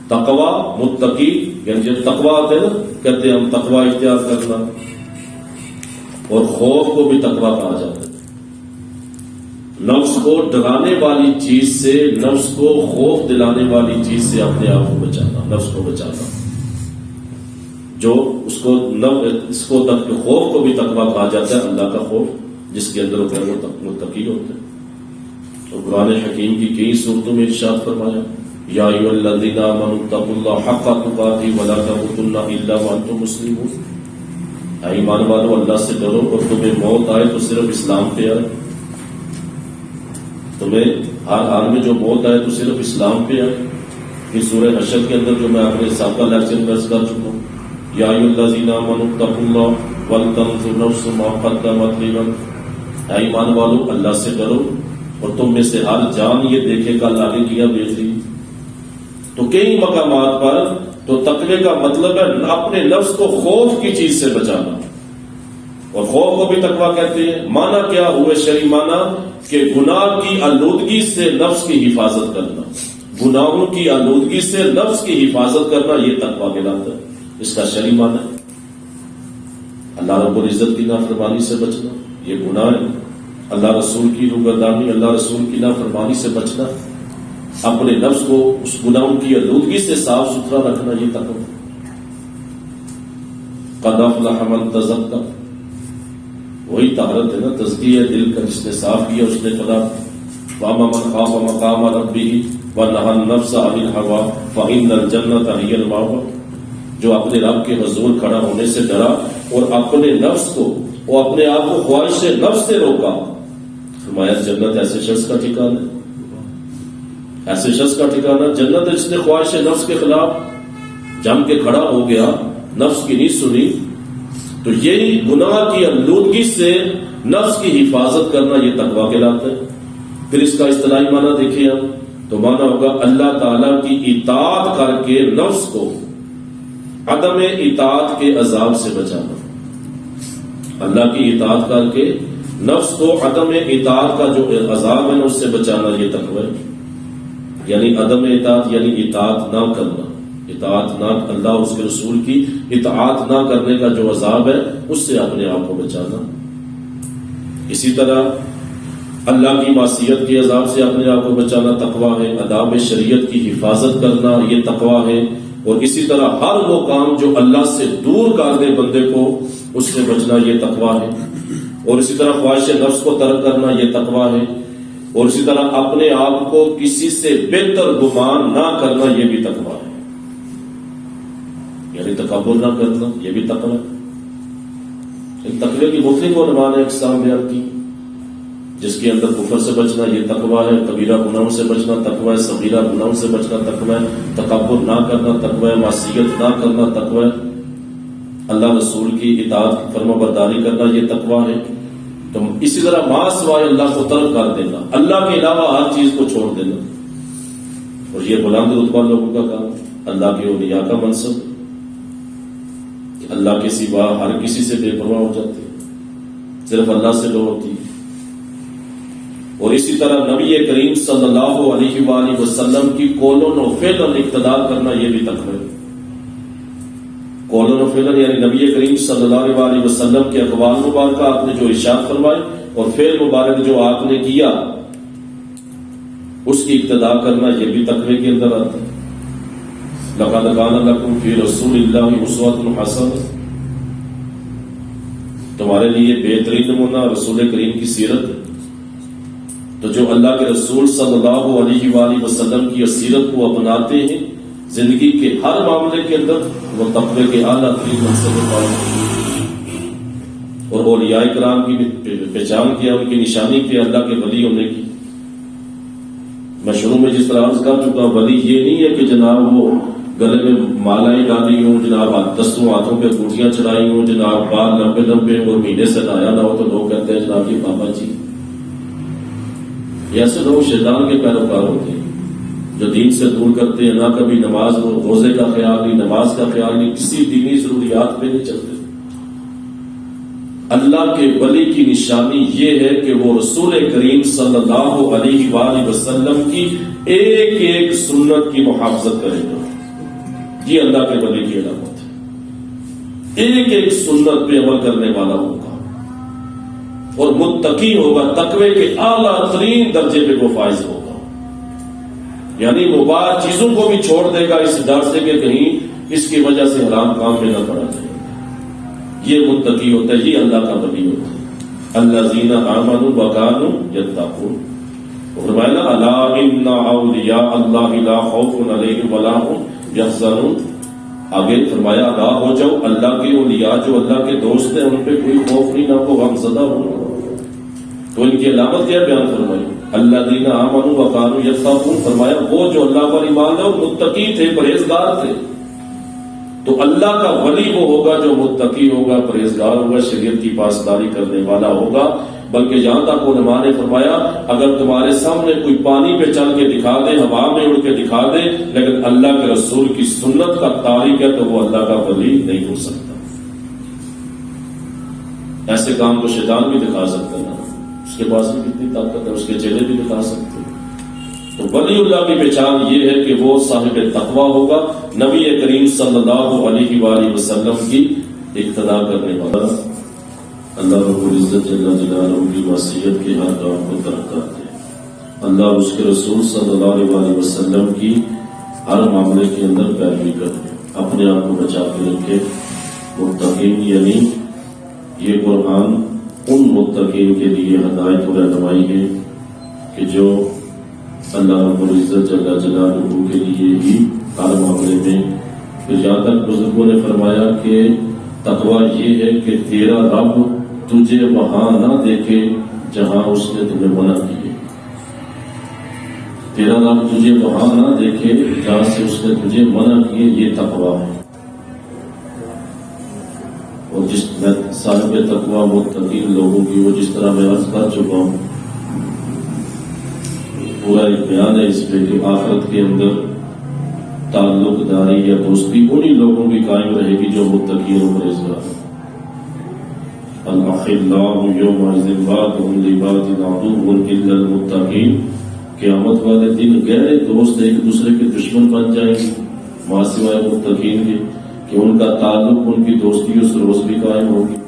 تقوی متقی یعنی جب تقوی آتے ہیں نا، کہتے ہیں ہم تقوی اختیار کرنا، اور خوف کو بھی تقوی کہا جاتا ہے. نفس کو ڈرانے والی چیز سے، نفس کو خوف دلانے والی چیز سے اپنے آپ کو بچانا، نفس کو بچانا. جو اس کو خوف کو بھی تقوی کہا جاتا ہے، اللہ کا خوف جس کے اندر ہوتا ہے وہ متقی ہوتا ہے. تو قرآن حکیم کی کئی صورتوں میں ارشاد فرمایا یا ایھا الذین آمنوا اتقوا اللہ حق تقاتہ ولا تموتن الا وانتم مسلمون. اے ایمان والو، اللہ سے ڈرو اور تمہیں موت آئے تو صرف اسلام پہ آئے. تمہیں ہر حال میں جو موت آئے تو صرف اسلام پہ آئے. اس سورہ حشر کے اندر جو میں اپنے سابقہ لیکچر میں عرض کر چکا ہوں، یا ایھا الذین آمنوا اتقوا اللہ ولتنظر نفس ما قدمت لغد. اے ایمان والو، اللہ سے ڈرو اور تم میں سے ہر جان یہ دیکھے کل آگے کیا بھیج رہی. تو کئی مقامات پر تو تقوی کا مطلب ہے اپنے نفس کو خوف کی چیز سے بچانا، اور خوف کو بھی تقوی کہتے ہیں. معنی کیا ہوئے شرعی معنی؟ کہ گناہ کی آلودگی سے نفس کی حفاظت کرنا، گناہوں کی آلودگی سے نفس کی حفاظت کرنا، یہ تقوی کہلاتا ہے. اس کا شرعی معنی ہے اللہ رب العزت کی نافرمانی سے بچنا، یہ گناہ ہے. اللہ رسول کی روگردانی، اللہ رسول کی نافرمانی سے بچنا، اپنے نفس کو اس گناہوں کی آلودگی سے صاف ستھرا رکھنا، یہ تقوی. قد افلح من تزکیٰ، وہی طہارت ہے نا، تزکیہ دل کا جس نے صاف کیا اس نے فلاح. واما من خاف مقام ربہ ونہی النفس عن الہوی فإن الجنۃ ہی المأوی. جو اپنے رب کے حضور کھڑا ہونے سے ڈرا اور اپنے نفس کو اور اپنے آپ کو خواہش نفس سے روکا، فرمایا جنت ایسے شخص کا ٹھکانہ ہے. ایسے شخص کا ٹھکانہ جنت ہے جس نے خواہش نفس کے خلاف جم کے کھڑا ہو گیا، نفس کی نہیں سنی. تو یہی گناہ کی آلودگی سے نفس کی حفاظت کرنا، یہ تقوی کہلاتا ہے. پھر اس کا اصطلاحی معنی دیکھیں آپ، تو معنی ہوگا اللہ تعالیٰ کی اطاعت کر کے نفس کو عدم اطاعت کے عذاب سے بچانا. اللہ کی اطاعت کر کے نفس کو عدم اطاعت کا جو عذاب ہے اس سے بچانا، یہ تقوی ہے. یعنی عدم اطاعت یعنی اطاعت نہ کرنا، اطاعت نہ، اللہ اس کے رسول کی اطاعت نہ کرنے کا جو عذاب ہے اس سے اپنے آپ کو بچانا. اسی طرح اللہ کی معصیت کے عذاب سے اپنے آپ کو بچانا تقوی ہے. آداب شریعت کی حفاظت کرنا یہ تقوی ہے. اور اسی طرح ہر وہ کام جو اللہ سے دور کر دے بندے کو، اس سے بچنا یہ تقوی ہے. اور اسی طرح خواہش نفس کو ترک کرنا یہ تقوی ہے. اور اسی طرح اپنے آپ کو کسی سے بہتر گمان نہ کرنا یہ بھی تقویٰ ہے، یعنی تکبر نہ کرنا یہ بھی تقویٰ ہے۔ تقوی کی مختلف علماء نے اقسام بیان کی، جس کے اندر کفر سے بچنا یہ تقویٰ ہے، کبیرہ گناہوں سے بچنا تقویٰ ہے، صغیرہ گناہوں سے بچنا تقویٰ ہے، تکبر نہ کرنا تقویٰ ہے، معصیت نہ کرنا تقویٰ ہے، اللہ رسول کی اطاعت فرما برداری کرنا یہ تقویٰ ہے۔ تو اسی طرح ما سوائے اللہ کو ترک کر دینا، اللہ کے علاوہ ہر چیز کو چھوڑ دینا، اور یہ بلند رتبہ لوگوں کا کام، اللہ کے اولیاء کا منصب، اللہ کے سوا ہر کسی سے بے پرواہ ہو جاتے ہیں، صرف اللہ سے ڈور ہوتی ہے۔ اور اسی طرح نبی کریم صلی اللہ علیہ وآلہ وسلم کی قولن و فعلن اقتداء کرنا یہ بھی تقویٰ ہے۔ قولن و فعلن یعنی نبی کریم صلی اللہ علیہ وآلہ وسلم کے اقوال مبارکہ آپ نے جو ارشاد فرمائے اور فعل مبارک جو آپ نے کیا اس کی اقتداء کرنا یہ بھی تقوی کے اندر آتا ہے۔ لقد کان لکم فی رسول اللہ اسوۃ حسنہ، تمہارے لیے بہترین نمونہ رسول کریم کی سیرت ہے۔ تو جو اللہ کے رسول صلی اللہ علیہ وآلہ وسلم کی سیرت کو اپناتے ہیں زندگی کے ہر معاملے کے اندر، وہ تقوی کے اعلیٰ ترین منصب پائے، اور اولیاء کرام کی پہچان کیا، ان کی نشانی کیا اللہ کے ولی ہونے کی۔ میں شروع میں جس طرح عرض کر چکا، ولی یہ نہیں ہے کہ جناب وہ گلے میں مالائیں ڈالی ہوں، جناب دستوں ہاتھوں پہ گوٹیاں چڑھائی ہوں، جناب بال لمبے لمبے اور مہینے سے نہایا نہ ہو تو لوگ کہتے ہیں جناب یہ بابا جی۔ ایسے لوگ شیطان کے پیروکار ہوتے ہیں جو دین سے دور کرتے ہیں، نہ کبھی نماز روزے کا خیال نہیں، نماز کا خیال نہیں، کسی دینی ضروریات پہ نہیں چلتے۔ اللہ کے ولی کی نشانی یہ ہے کہ وہ رسول کریم صلی اللہ علیہ وآلہ وسلم کی ایک ایک سنت کی محافظت کرے گا، یہ اللہ کے ولی کی علامت ہے۔ ایک ایک سنت پہ عمل کرنے والا ہوگا اور متقی ہوگا، تقوی کے اعلیٰ ترین درجے پہ وہ فائز ہوگا، یعنی مباح چیزوں کو بھی چھوڑ دے گا اس ڈر سے کہ کہیں اس کی وجہ سے حرام کام میں نہ پڑا جائے۔ یہ متقی ہوتا ہے، یہ اللہ کا ولی ہوتا ہے۔ الذین آمنوا وکانوا یتقون، فرمایا الا ان اولیاء اللہ لا خوف علیہم ولا هم یحزنون، آگے فرمایا آگاہ ہو جاؤ، اللہ کے اولیاء جو اللہ کے دوست ہیں ان پہ کوئی خوف نہیں، نہ وہ غم زدہ ہوں۔ تو ان کی علامت کیا بیان فرمائی؟ الذین آمنوا وکانوا یتقون، فرمایا وہ جو اللہ پر ایمان لائے وہ متقی تھے، پرہیزگار تھے۔ تو اللہ کا ولی وہ ہوگا جو متقی ہوگا، پرہیزگار ہوگا، شریعت کی پاسداری کرنے والا ہوگا۔ بلکہ یہاں تک علماء نے فرمایا اگر تمہارے سامنے کوئی پانی پہ چل کے دکھا دے، ہوا میں اڑ کے دکھا دے، لیکن اللہ کے رسول کی سنت کا تارک ہے تو وہ اللہ کا ولی نہیں ہو سکتا۔ ایسے کام کو شیطان بھی دکھا سکتا ہے، اس کے پاس بھی کتنی طاقت ہے، اس کے چہرے بھی دکھا سکتے ہیں۔ تو ولی اللہ کی پہچان یہ ہے کہ وہ صاحب تقویٰ ہوگا، نبی کریم صلی اللہ علیہ وآلہ وسلم کی اقتداء کرنے والا۔ اللہ رب العزت جل جلالہ کی وصیت کے ہر کام کو ترک کرتے ہیں، اللہ اس کے رسول صلی اللہ علیہ وآلہ وسلم کی ہر معاملے کے اندر پیروی کرے، اپنے آپ کو بچا کے رکھے۔ متقین یعنی یہ قرآن ان متقین کے لیے ہدایت و رہنمائی ہے کہ جو اللہ رب العزت جل جلالہ کے لیے ہی ہر معاملے میں۔ پھر یہاں تک بزرگوں نے فرمایا کہ تقویٰ یہ ہے کہ تیرا رب تجھے وہاں نہ دیکھے جہاں اس نے تمہیں منع کیے، تیرا رب تجھے وہاں نہ دیکھے جہاں سے اس نے تجھے منع کیے، یہ تقویٰ ہے۔ اور جس میں صاحب تقویٰ متقین لوگوں کی وہ جس طرح میں عرض کر چکا ہوں، پورا ایک بیان ہے اس پہ کہ آخرت کے اندر تعلق داری یا دوستی انہی لوگوں کی قائم رہے گی جو متقی اور پرہیزگار۔ الاخلاء یومئذ بعضهم لبعض عدو الا المتقین، قیامت والے دن گہرے دوست ایک دوسرے کے دشمن بن جائیں گے ماں سوائے متقین کے، کہ ان کا تعلق، ان کی دوستی اس روز بھی قائم ہوگی۔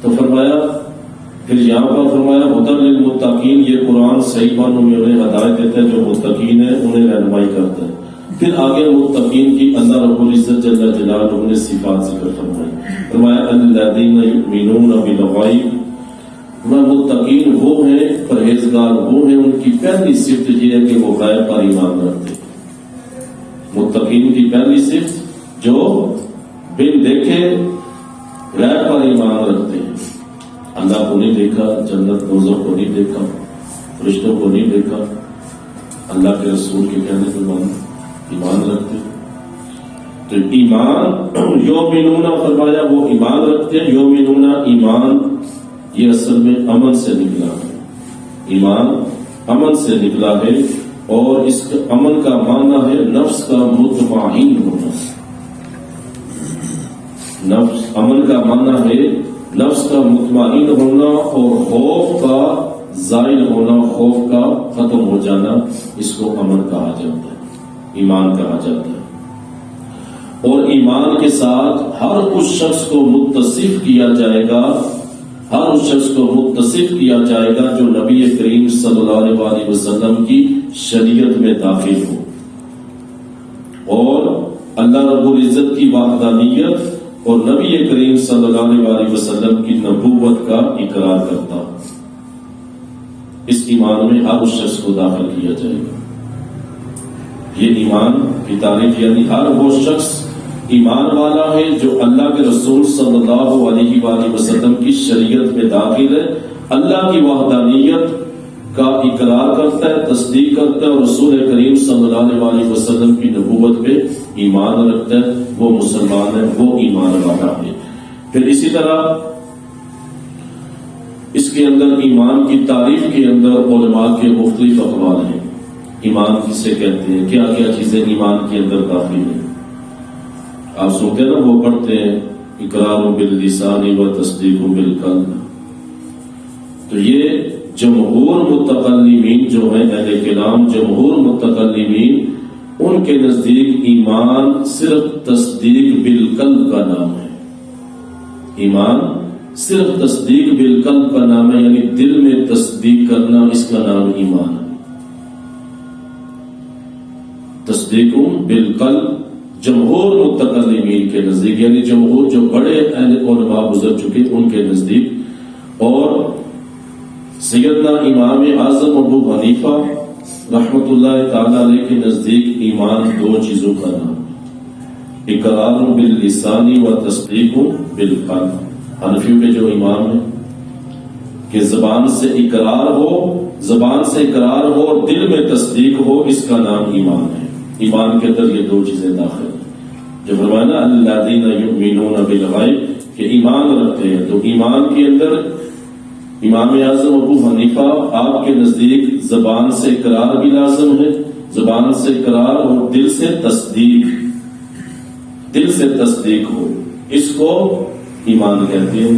تو فرمایا، پھر یہاں پر فرمایا ہدی للمتقین، یہ قرآن صحیح معنوں میں انہیں ہدایت دیتا ہے، جو متقین ہیں انہیں رہنمائی کرتا ہے۔ پھر آگے متقین کی اللہ رب العزت جل جلالہ نے صفات ذکر فرمائی، فرمایا الذین یؤمنون بالغیب، متقین وہ ہیں، پرہیزگار وہ ہیں، ان کی پہلی صفت یہ ہے کہ وہ غیب پر ایمان رکھتے ہیں۔ متقین کی پہلی صفت جو بن دیکھے غیب پر ایمان رکھتے ہیں۔ اللہ کو نہیں دیکھا، جنت دوزخ کو نہیں دیکھا، فرشتوں کو نہیں دیکھا، اللہ کے رسول کے کہنے پر ایمان رکھتے ہیں۔ تو ایمان یومنون فرمایا، وہ ایمان رکھتے ہیں۔ یومنون ایمان یہ اصل میں امن سے نکلا ہے، ایمان امن سے نکلا ہے، اور اس کا امن کا معنی ہے نفس کا مطمئن ہونا۔ نفس امن کا معنی ہے نفس کا مطمئن ہونا اور خوف کا زائل ہونا، خوف کا ختم ہو جانا، اس کو امن کہا جاتا ہے، ایمان کہا جاتا ہے۔ اور ایمان کے ساتھ ہر اس شخص کو متصف کیا جائے گا، ہر اس شخص کو متصف کیا جائے گا جو نبی کریم صلی اللہ علیہ وسلم کی شریعت میں داخل ہو، اور اللہ رب العزت کی وحدانیت اور نبی کریم صلی اللہ علیہ وسلم کی نبوت کا اقرار کرتا۔ اس ایمان میں ہر اس شخص کو داخل کیا جائے گا۔ یہ ایمان کی تعریف یعنی ہر وہ شخص ایمان والا ہے جو اللہ کے رسول صلی اللہ علیہ وآلہ وسلم کی شریعت میں داخل ہے، اللہ کی وحدانیت کا اقرار کرتا ہے، تصدیق کرتا ہے، اور رسول کریم صلی اللہ علیہ وسلم کی نبوت پہ ایمان رکھتا ہے، وہ مسلمان ہے، وہ ایمان والا ہے۔ پھر اسی طرح اس کے اندر ایمان کی تعریف کے اندر علماء کے مختلف اقوال ہیں۔ ایمان کسے کہتے ہیں، کیا کیا چیزیں ایمان کے اندر داخل ہیں؟ آپ سنتے نا، وہ پڑھتے ہیں اقرار باللسان و تصدیق بالقلب۔ تو یہ جمہور متکلمین جو ہیں، اہل کلام جمہور متکلمین، ان کے نزدیک ایمان صرف تصدیق بالقلب کا نام ہے۔ ایمان صرف تصدیق بالقلب کا نام ہے، یعنی دل میں تصدیق کرنا، اس کا نام ایمان ہے۔ تصدیق بالقلب جمہور متکلمین کے نزدیک، یعنی جمہور جو بڑے اہل علماء گزر چکے ان کے نزدیک، اور سیدنا امام اعظم ابو حنیفہ رحمۃ اللہ تعالی علیہ کے نزدیک ایمان دو چیزوں کا نام ہے، اقرار باللسان و تصدیق بالقلب۔ حنفیوں کے جو امام ہے کہ زبان سے اقرار ہو، زبان سے اقرار ہو اور دل میں تصدیق ہو، اس کا نام ایمان ہے۔ ایمان کے اندر یہ دو چیزیں داخل ہیں۔ جو فرمایا نا الذین یؤمنون بالغیب، کہ ایمان رکھتے ہیں، تو ایمان کے اندر امام اعظم ابو حنیفہ آپ کے نزدیک زبان سے اقرار بھی لازم ہے، زبان سے اقرار اور دل سے تصدیق، دل سے تصدیق ہو، اس کو ایمان کہتے ہیں۔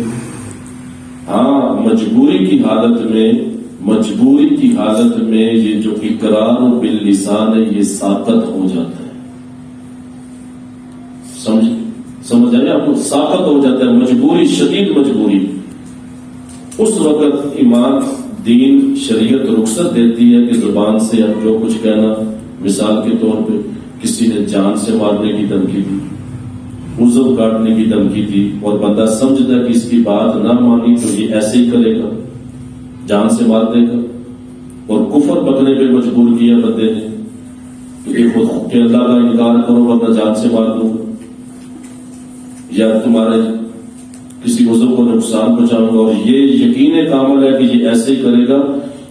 ہاں مجبوری کی حالت میں، مجبوری کی حالت میں یہ جو اقرار باللسان ہے یہ ساقط ہو جاتا ہے۔ سمجھ آئے آپ کو؟ ساقط ہو جاتا ہے، مجبوری، شدید مجبوری۔ اس وقت ایمان، دین، شریعت رخصت دیتی ہے کہ زبان سے جو کچھ کہنا، مثال کے طور پہ کسی نے جان سے مارنے کی دھمکی دی، عضو کاٹنے کی دھمکی دی، اور بندہ سمجھتا ہے کہ اس کی بات نہ مانی تو یہ ایسے ہی کرے گا، جان سے مار دے گا، اور کفر بکنے پہ مجبور کیا بندے نے کہ اللہ کا انکار کرو ورنہ جان سے مار دوں، یا تمہارے کسی عضو کو نقصان پہنچاؤں گا، اور یہ یقین کامل ہے کہ یہ ایسے ہی کرے گا،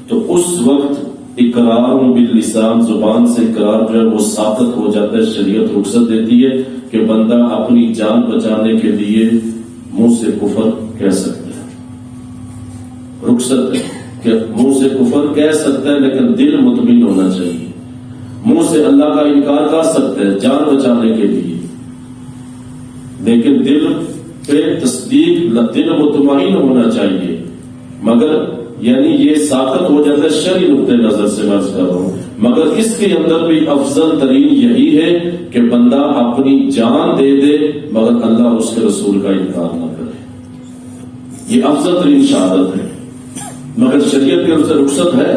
تو اس وقت اقرار باللسان، زبان سے اقرار جو ہے وہ ساقط ہو جاتا ہے۔ شریعت رخصت دیتی ہے کہ بندہ اپنی جان بچانے کے لیے منہ سے کفر کہہ سکتا ہے، رخصت ہے کہ منہ سے کفر کہہ سکتا ہے، لیکن دل مطمئن ہونا چاہیے۔ منہ سے اللہ کا انکار کر سکتا ہے جان بچانے کے لیے، لیکن دل پہ تصدیق، دل مطمئن ہونا چاہیے، مگر یعنی یہ ساقط ہو جاتا ہے شرعی نقطۂ نظر سے میں کر رہا ہوں، مگر اس کے اندر بھی افضل ترین یہی ہے کہ بندہ اپنی جان دے دے مگر اللہ اور اس کے رسول کا انکار نہ کرے، یہ افضل ترین شہادت ہے۔ مگر شریعت کے اندر رخصت ہے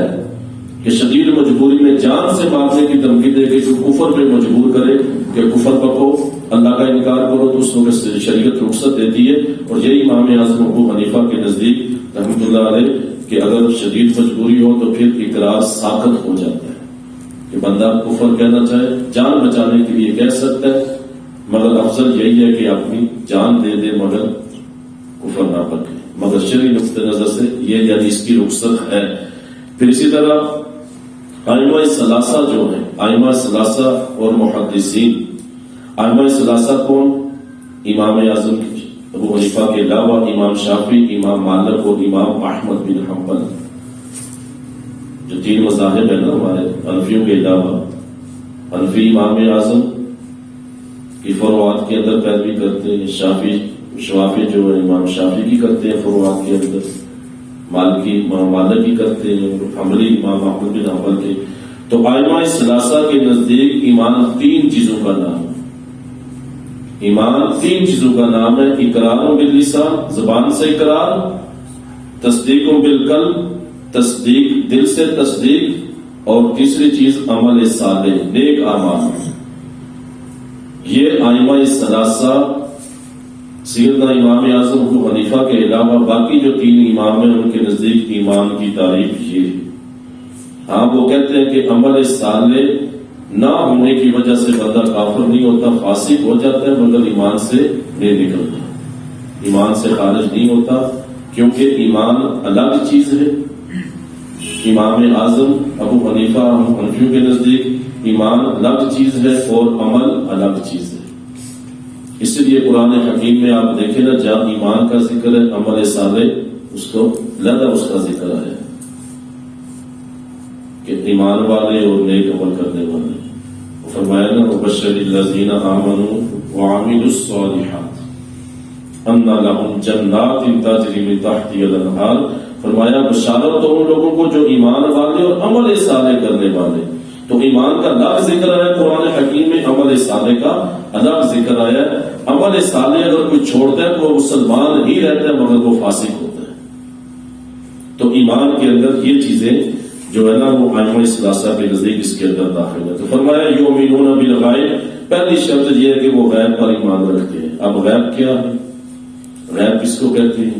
کہ شدید مجبوری میں جان سے مارنے کی دھمکی دے کے جو کفر پہ مجبور کرے کہ کفر پکو، اللہ کا انکار کرو، تو اس وقت شریعت رخصت دیتی ہے۔ اور یہی امام اعظم ابو حنیفہ کے نزدیک رحمۃ اللہ اللہ علیہ کہ اگر شدید مجبوری ہو تو پھر اقرار ساقط ہو جاتا ہے کہ بندہ کفر کہنا چاہے جان بچانے کے لیے کہہ سکتا ہے، مگر افضل یہی ہے کہ اپنی جان دے دے مگر کفر نہ پکے، مگر شرعی نقطہ نظر سے یہ یعنی اس کی رخصت ہے۔ پھر اسی طرح ائمہ ثلاثہ جو ہیں، ائمہ ثلاثہ اور محدثین، ائمہ ثلاثہ کون؟ امام اعظم ابو حنیفہ کے علاوہ امام شافعی، امام مالک اور امام احمد بن حنبل، جو تین مذاہب ہیں نا ہمارے حنفیوں کے علاوہ۔ حنفی امام اعظم کی فروعات کے اندر پیروی کرتے ہیں، شافعی جو ہے امام شافعی کی کرتے ہیں فروعات کے اندر، مالکی امام مالک کی کرتے ہیں، حنبلی امام احمد بن حنبل کے۔ تو ائمہ ثلاثہ کے نزدیک ایمان تین چیزوں کا نام ہے۔ ایمان تین چیزوں کا نام ہے: اقرار باللسان، زبان سے اقرار، تصدیق بالقلب، تصدیق دل سے تصدیق، اور تیسری چیز عمل صالح، نیک اعمال۔ یہ ائمہ ثلاثہ سیدنا امام اعظم ابو حنیفہ کے علاوہ باقی جو تین امام ہیں ان کے نزدیک ایمان کی تعریف یہ ہے۔ ہاں وہ کہتے ہیں کہ عمل صالح نہ ہونے کی وجہ سے بندہ کافر نہیں ہوتا، فاسق ہو جاتا ہے، مگر ایمان سے نہیں نکلتا، ایمان سے خارج نہیں ہوتا، کیونکہ ایمان الگ چیز ہے۔ امام اعظم ابو حنیفہ حنفیوں کے نزدیک ایمان الگ چیز ہے اور عمل الگ چیز ہے۔ اس لیے قرآن حکیم میں آپ دیکھیں نا، جہاں ایمان کا ذکر ہے عمل صالح اس کو علیحدہ اس کا ذکر ہے کہ ایمان والے اور نیک عمل کرنے والے۔ فرمایا نا وبشر الذین آمنوا وعملوا الصالحات ان لهم جنات تجری من تحتها الانہار۔ فرمایا بشارت تو ان لوگوں کو جو ایمان والے اور عمل صالح کرنے والے۔ تو ایمان کا الگ ذکر ہے قرآن حکیم میں، عمل صالح کا الگ ذکر آیا ہے۔ عمل صالح اگر کوئی چھوڑتا ہے تو وہ مسلمان ہی رہتا ہے مگر وہ فاسق ہوتا ہے۔ تو ایمان کے اندر یہ چیزیں جو ہے نا وہ ائمہ ثلاثہ کے نزدیک اس کے اندر داخل ہے۔ تو فرمایا یؤمنون بالغیب، پہلی شرط یہ ہے کہ وہ غیب پر ایمان رکھتے ہیں۔ اب غیب کیا ہے؟ غیب کس کو کہتے ہیں؟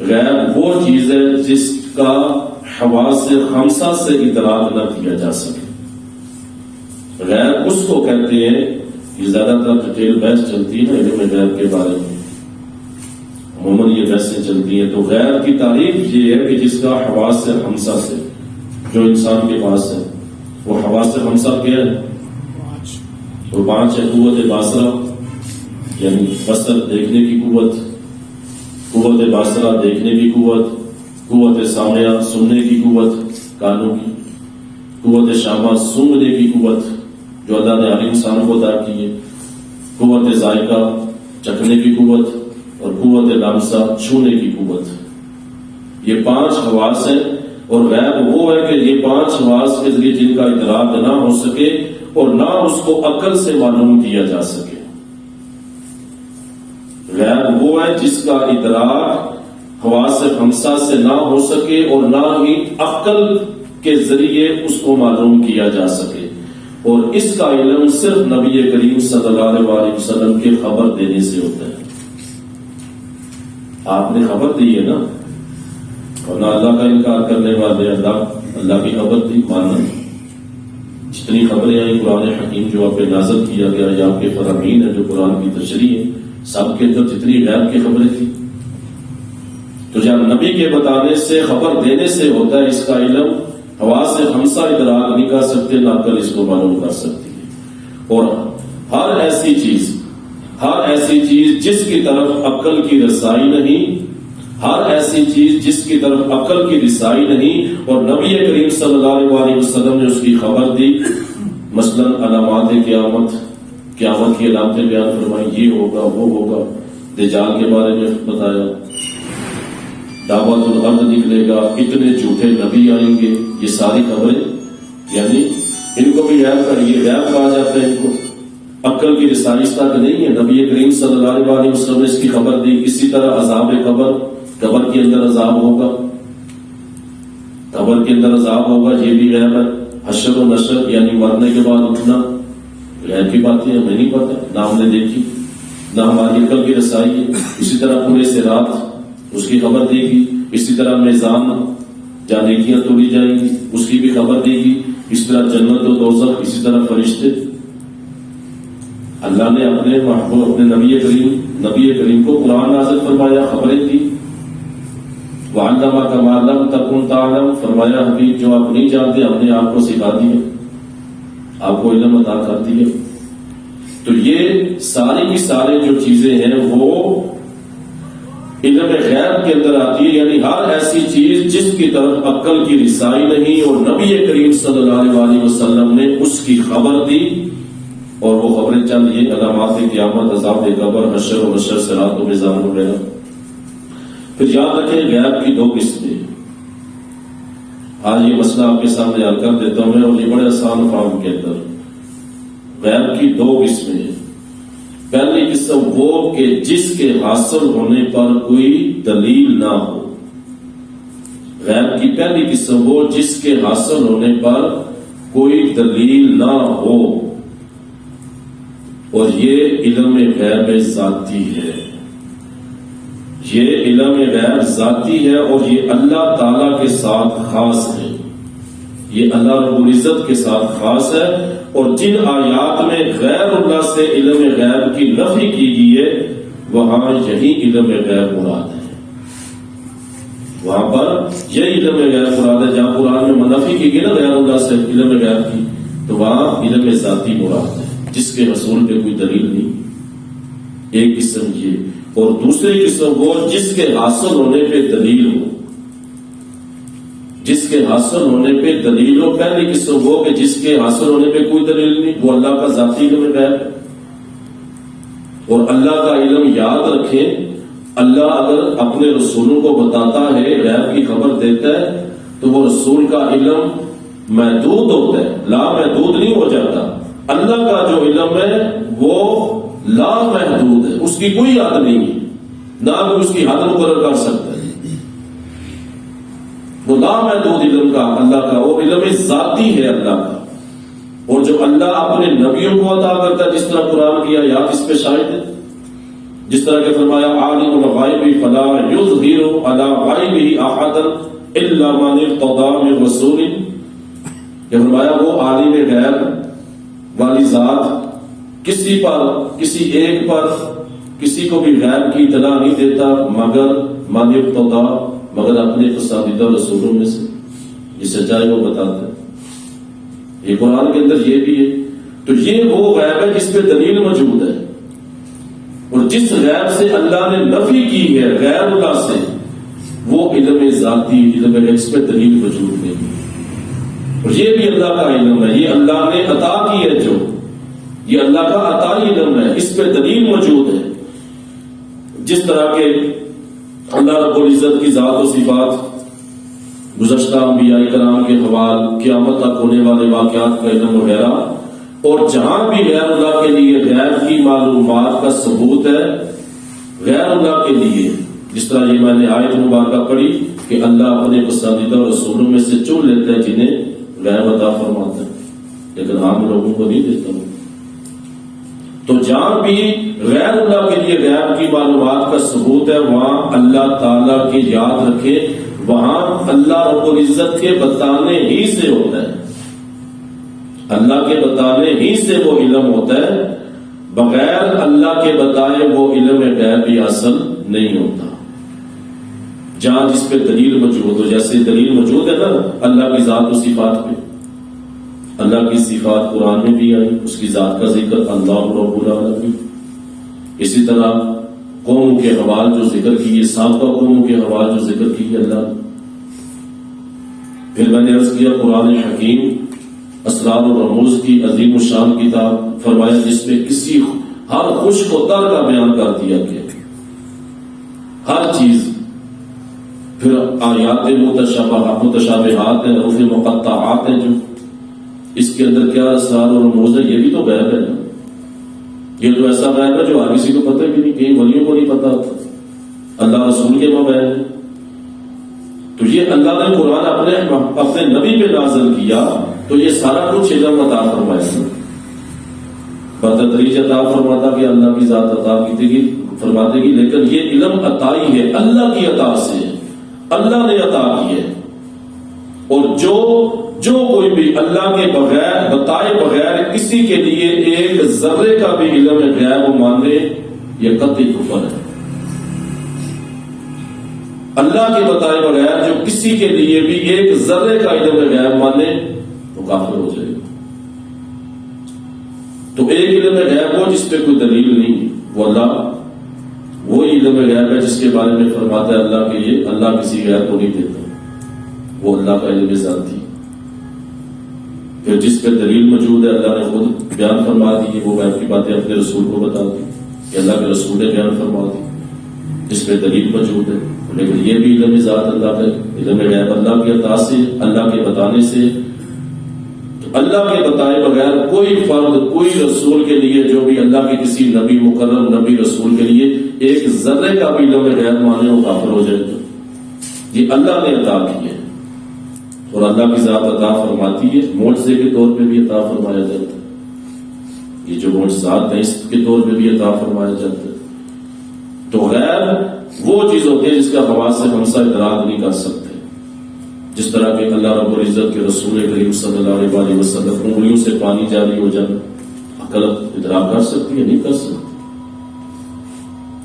غیب وہ چیز ہے جس کا حواس خمسہ سے ادراک نہ کیا جا سکے۔ غیب اس کو کہتے ہیں، یہ زیادہ تر ڈیٹیل بحث چلتی ہے نا علم غیب کے بارے میں، عموماً یہ بحثیں چلتی ہیں۔ تو غیب کی تعریف یہ ہے کہ جس کا حواس خمسہ سے، جو انسان کے پاس ہے وہ حواس خمسہ کیا ہے؟ وہ پانچ ہے: قوت باصرہ یعنی بصر دیکھنے کی قوت، قوت باصرہ دیکھنے کی قوت، قوت سامعہ سننے کی قوت کانوں کی، قوت شامہ سونگنے کی قوت جو اللہ نے ہر انسان کو عطا کی ہے، قوت ذائقہ چکھنے کی قوت، اور قوت لمسہ چھونے کی قوت۔ یہ پانچ حواس ہیں، اور غیب وہ ہے کہ یہ پانچ حواس کے ذریعے جن کا ادراک نہ ہو سکے اور نہ اس کو عقل سے معلوم کیا جا سکے۔ غیب وہ ہے جس کا ادراک حواس خمسہ سے نہ ہو سکے اور نہ ہی عقل کے ذریعے اس کو معلوم کیا جا سکے، اور اس کا علم صرف نبی کریم صلی اللہ علیہ وسلم کے خبر دینے سے ہوتا ہے۔ آپ نے خبر دی ہے نا، اور نہ اللہ کا انکار کرنے والے، اللہ کی خبر دی ماننا۔ جتنی خبریں آئی قرآن حکیم جو آپ پہ نازل کیا گیا یا آپ کے فرامین ہے جو قرآن کی تشریح ہے، سب کے اندر جتنی غیب کی خبریں تھی، تو جب نبی کے بتانے سے خبر دینے سے ہوتا ہے، اس کا علم حواس سے خمسہ ادراک نہیں کر سکتے، نہ عقل اس کو معلوم کر سکتی ہے۔ اور ہر ایسی چیز جس کی طرف عقل کی رسائی نہیں، ہر ایسی چیز جس کی طرف عقل کی رسائی نہیں اور نبی کریم صلی اللہ علیہ وسلم نے اس کی خبر دی، مثلا علامات قیامت کی علامتیں بیان فرمائی، یہ ہوگا وہ ہوگا، دجال کے بارے میں بتایا، دعوت الارض نکلے گا، اتنے جھوٹے نبی آئیں گے، یہ ساری خبریں یعنی ان کو بھی غیب کہا جاتا ہے۔ ان کو عقل کی رسائی اس تک نہیں ہے، نبی کریم صلی اللہ علیہ وسلم نے اس کی خبر دی۔ اسی طرح عذاب قبر کے اندر عذاب ہوگا، قبر کے اندر عذاب ہوگا، یہ بھی غیب ہے۔ حشر و نشر یعنی مرنے کے بعد اٹھنا، غیب کی باتیں ہمیں نہیں پتہ، نہ ہم نے دیکھی، نہ ہماری عقل کی رسائی ہے۔ اسی طرح پورے صراط اس کی خبر دے گی، اسی طرح میزان جہاں نیکیاں تولی جائیں گی اس کی بھی خبر دے گی، اس طرح جنت و دوزخ، اسی طرح فرشتے۔ اللہ نے اپنے محبوب اپنے نبی کریم کو قرآن نازل فرمایا، خبریں دی۔ وَعَلَّمَكَ مَا لَمْ تَكُنْ تَعْلَمْ، فرمایا حبیب جو آپ نہیں جانتے ہم نے آپ کو سکھا دیا، آپ کو علم عطا کر دیا۔ تو یہ ساری کی ساری جو چیزیں ہیں وہ علم غیب کے اندر آتی ہے، یعنی ہر ایسی چیز جس کی طرف عقل کی رسائی نہیں اور نبی کریم صلی اللہ علیہ وسلم نے اس کی خبر دی، اور وہ خبریں چند یہ علامات قیامت، عذاب قبر، حشر و نشر، صراط و میزان وغیرہ۔ پھر یاد رکھیں غیب کی دو قسمیں، آج یہ مسئلہ آپ کے سامنے حل کر دیتا ہوں میں، اور یہ بڑے آسان فارم کے اندر۔ غیب کی دو قسمیں ہیں۔ پہلی قسم وہ کہ جس کے حاصل ہونے پر کوئی دلیل نہ ہو، غیب کی پہلی قسم وہ جس کے حاصل ہونے پر کوئی دلیل نہ ہو، اور یہ علم غیب ذاتی ہے۔ یہ علم غیب ذاتی ہے اور یہ اللہ تعالی کے ساتھ خاص ہے، یہ اللہ رب العزت کے ساتھ خاص ہے۔ اور جن آیات میں غیر اللہ سے علم غیب کی نفی کی گئی ہے وہاں یہی علم غیب مراد ہے، وہاں پر یہ علم غیب مراد ہے۔ جہاں قرآن میں منفی کی گئی نا غیر اللہ سے علم غیب کی، تو وہاں علم ذاتی مراد ہے جس کے حصول پہ کوئی دلیل نہیں۔ ایک قسم یہ، اور دوسری قسم وہ جس کے حاصل ہونے پہ دلیل ہو، جس کے حاصل ہونے پہ دلیل ہو۔ پہلی قسم وہ کہ جس کے حاصل ہونے پہ کوئی دلیل نہیں، وہ اللہ کا ذاتی علم غیب ہے۔ اور اللہ کا علم یاد رکھیں، اللہ اگر اپنے رسولوں کو بتاتا ہے، غیب کی خبر دیتا ہے، تو وہ رسول کا علم محدود ہوتا ہے، لا محدود نہیں ہو جاتا۔ اللہ کا جو علم ہے وہ لا محدود ہے، اس کی کوئی حد نہیں ہے، نہ کوئی اس کی حد مقرر کر سکتا ہے۔ وہ لا محدود علم کا اللہ کا، وہ علم ذاتی ہے اللہ کا۔ اور جو اللہ اپنے نبیوں کو عطا کرتا ہے، جس طرح قرآن کی آیات اس پہ شاہد ہے، جس طرح کہ فرمایا عالم الغیب فلا یظہر علی غیبہ احدا الا من ارتضی من رسول، کہ فرمایا وہ عالم غیب والی ذات کسی پر، کسی ایک پر، کسی کو بھی غیب کی اطلاع نہیں دیتا مگر من ارتضی، مگر اپنے پسندیدہ رسولوں میں سے، یہ سچائی وہ بتاتا ہے۔ یہ قرآن کے اندر یہ بھی ہے۔ تو یہ وہ غیب ہے جس پہ دلیل موجود ہے، اور جس غیب سے اللہ نے نفی کی ہے غیر اللہ سے، وہ علم ذاتی علم ہے، اس پہ دلیل موجود نہیں۔ اور یہ بھی اللہ کا علم ہے، یہ اللہ نے عطا کی ہے، جو یہ اللہ کا عطائی علم ہے، اس پہ دلیل موجود ہے۔ جس طرح کے اللہ رب العزت کی ذات و صفات، گزشتہ انبیاء کرام کے حوال، قیامت تک ہونے والے واقعات کا علم وغیرہ، اور جہاں بھی غیر اللہ کے لیے غیب کی معلومات کا ثبوت ہے، غیر اللہ کے لیے، جس طرح یہ میں نے آیت مبارکہ پڑھی کہ اللہ اپنے پسندیدہ رسولوں میں سے چن لیتا ہے جنہیں غیب عطا فرماتا ہے، لیکن عام لوگوں کو نہیں دیتا ہوں۔ تو جہاں بھی غیر اللہ کے لیے غیب کی معلومات کا ثبوت ہے، وہاں اللہ تعالیٰ کی یاد رکھے، وہاں اللہ رب العزت کے بتانے ہی سے ہوتا ہے، اللہ کے بتانے ہی سے وہ علم ہوتا ہے، بغیر اللہ کے بتائے وہ علم غیب بھی حاصل نہیں ہوتا۔ جہاں جس پہ دلیل موجود ہو، جیسے دلیل موجود ہے نا اللہ کی ذات و صفات پہ، اللہ کی صفات قرآن میں بھی آئی، اس کی ذات کا ذکر اللہ رب العالمین۔ اسی طرح قوم کے حوال جو ذکر کیے، سابقہ قوموں کے حوال جو ذکر کیے اللہ نے۔ پھر میں نے عرض کیا قرآن حکیم اسرار و رموز کی عظیم الشان کتاب، فرمایا جس میں کسی ہر خشک و تر کا بیان کر دیا گیا، ہر چیز۔ پھر آیات متشابہات ہیں، حروف مقطعات ہیں، جو اس کے اندر کیا اسرار و رموز ہے، یہ بھی تو غیب ہے نا۔ یہ تو ایسا غیب ہے جو ہر کسی کو پتہ بھی نہیں، کئی ولیوں کو نہیں پتا ہوتا، اللہ رسول کے مابین ہے۔ تو یہ اللہ نے قرآن اپنے نبی پہ نازل کیا، تو یہ سارا کچھ علم عطا فرمایا، بتدریج عطا فرماتا کہ اللہ کی ذات عطا کی فرماتے گی، لیکن یہ علم عطائی ہے، اللہ کی عطا سے، اللہ نے عطا کی ہے، اور جو کوئی بھی اللہ کے بغیر بتائے بغیر کسی کے لیے ایک ذرے کا بھی علم غیب مانے، یہ قطعی کفر ہے۔ اللہ کے بتائے بغیر جو کسی کے لیے بھی ایک ذرے کا علم غیب مانے تو کافر ہو جائے گا۔ تو ایک علم غیب ہو جس پہ کوئی دلیل نہیں، وہ اللہ وہی علم غیب ہے جس کے بارے میں فرماتا ہے اللہ کہ یہ اللہ کسی غیر کو نہیں دیتا، وہ اللہ کا علم ذاتی۔ پھر جس پہ دلیل موجود ہے اللہ نے خود بیان فرما دی، وہ غیب کی باتیں اپنے رسول کو بتا دی کہ اللہ کے رسول نے بیان فرما دی جس پہ دلیل موجود ہے۔ لیکن یہ بھی علم ذات اللہ کا علم غیب اللہ کی عطا سے، اللہ کے بتانے سے۔ اللہ کے بتائے بغیر کوئی فرد کوئی رسول کے لیے جو بھی اللہ کے کسی نبی مکرم نبی رسول کے لیے ایک ذرے کا بھی علم غیب مانے وہ کافر ہو جائے گا۔ یہ اللہ نے عطا کی ہے، اور اللہ کی ذات عطا فرماتی ہے، معجزے کے طور پہ بھی عطا فرمایا جاتا ہے۔ یہ جو معجزات ہیں اس کے طور پہ بھی عطا فرمایا جاتا ہے۔ تو غیب وہ چیز ہوتی ہے جس کا حواس سے ہم سا ادراک نہیں کر سکتے، جس طرح کہ اللہ رب العزت کے رسول کریم صلی اللہ علیہ وسلم انگلیوں سے پانی جاری ہو جانا عقل ادراک کر سکتی ہے؟ نہیں کر سکتی۔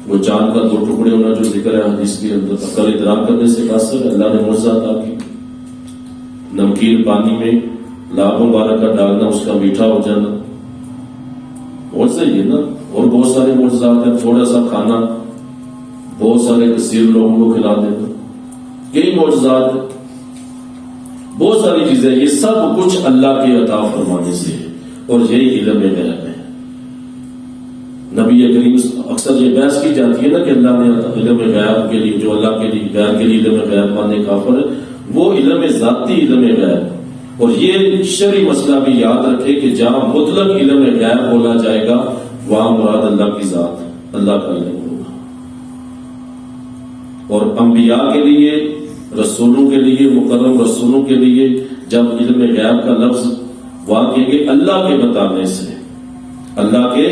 وہ چاند کا 2 ٹکڑے ہونا جو ذکر ہے حدیث کے اندر، عقل ادراک کرنے سے قاصر ہے۔ اللہ نے معجزہ عطا کی، نمکین پانی میں لاب مبارک کا ڈالنا، اس کا میٹھا ہو جانا، معجزہ ہی ہے نا۔ اور بہت سارے معجزات ہیں، تھوڑا سا کھانا بہت سارے کثیر لوگوں کو کھلا دینا، یہی معجزات ہیں۔ بہت ساری چیزیں، یہ سب کچھ اللہ کے عطا فرمانے سے ہے، اور یہی علم غیب ہے۔ نبی کریم اکثر یہ بحث کی جاتی ہے نا کہ اللہ نے علم غیب کے لیے، جو اللہ کے لیے غیر کے لیے علم غیب ماننے کافر ہے، وہ علم ذاتی علم غیب۔ اور یہ شرعی مسئلہ بھی یاد رکھے کہ جہاں مطلق علم غیب بولا جائے گا وہاں مراد اللہ کی ذات، اللہ کا علم ہوگا۔ اور انبیاء کے لیے، رسولوں کے لیے، مکرم رسولوں کے لیے جب علم غیب کا لفظ وہاں کہیں گے اللہ کے بتانے سے، اللہ کے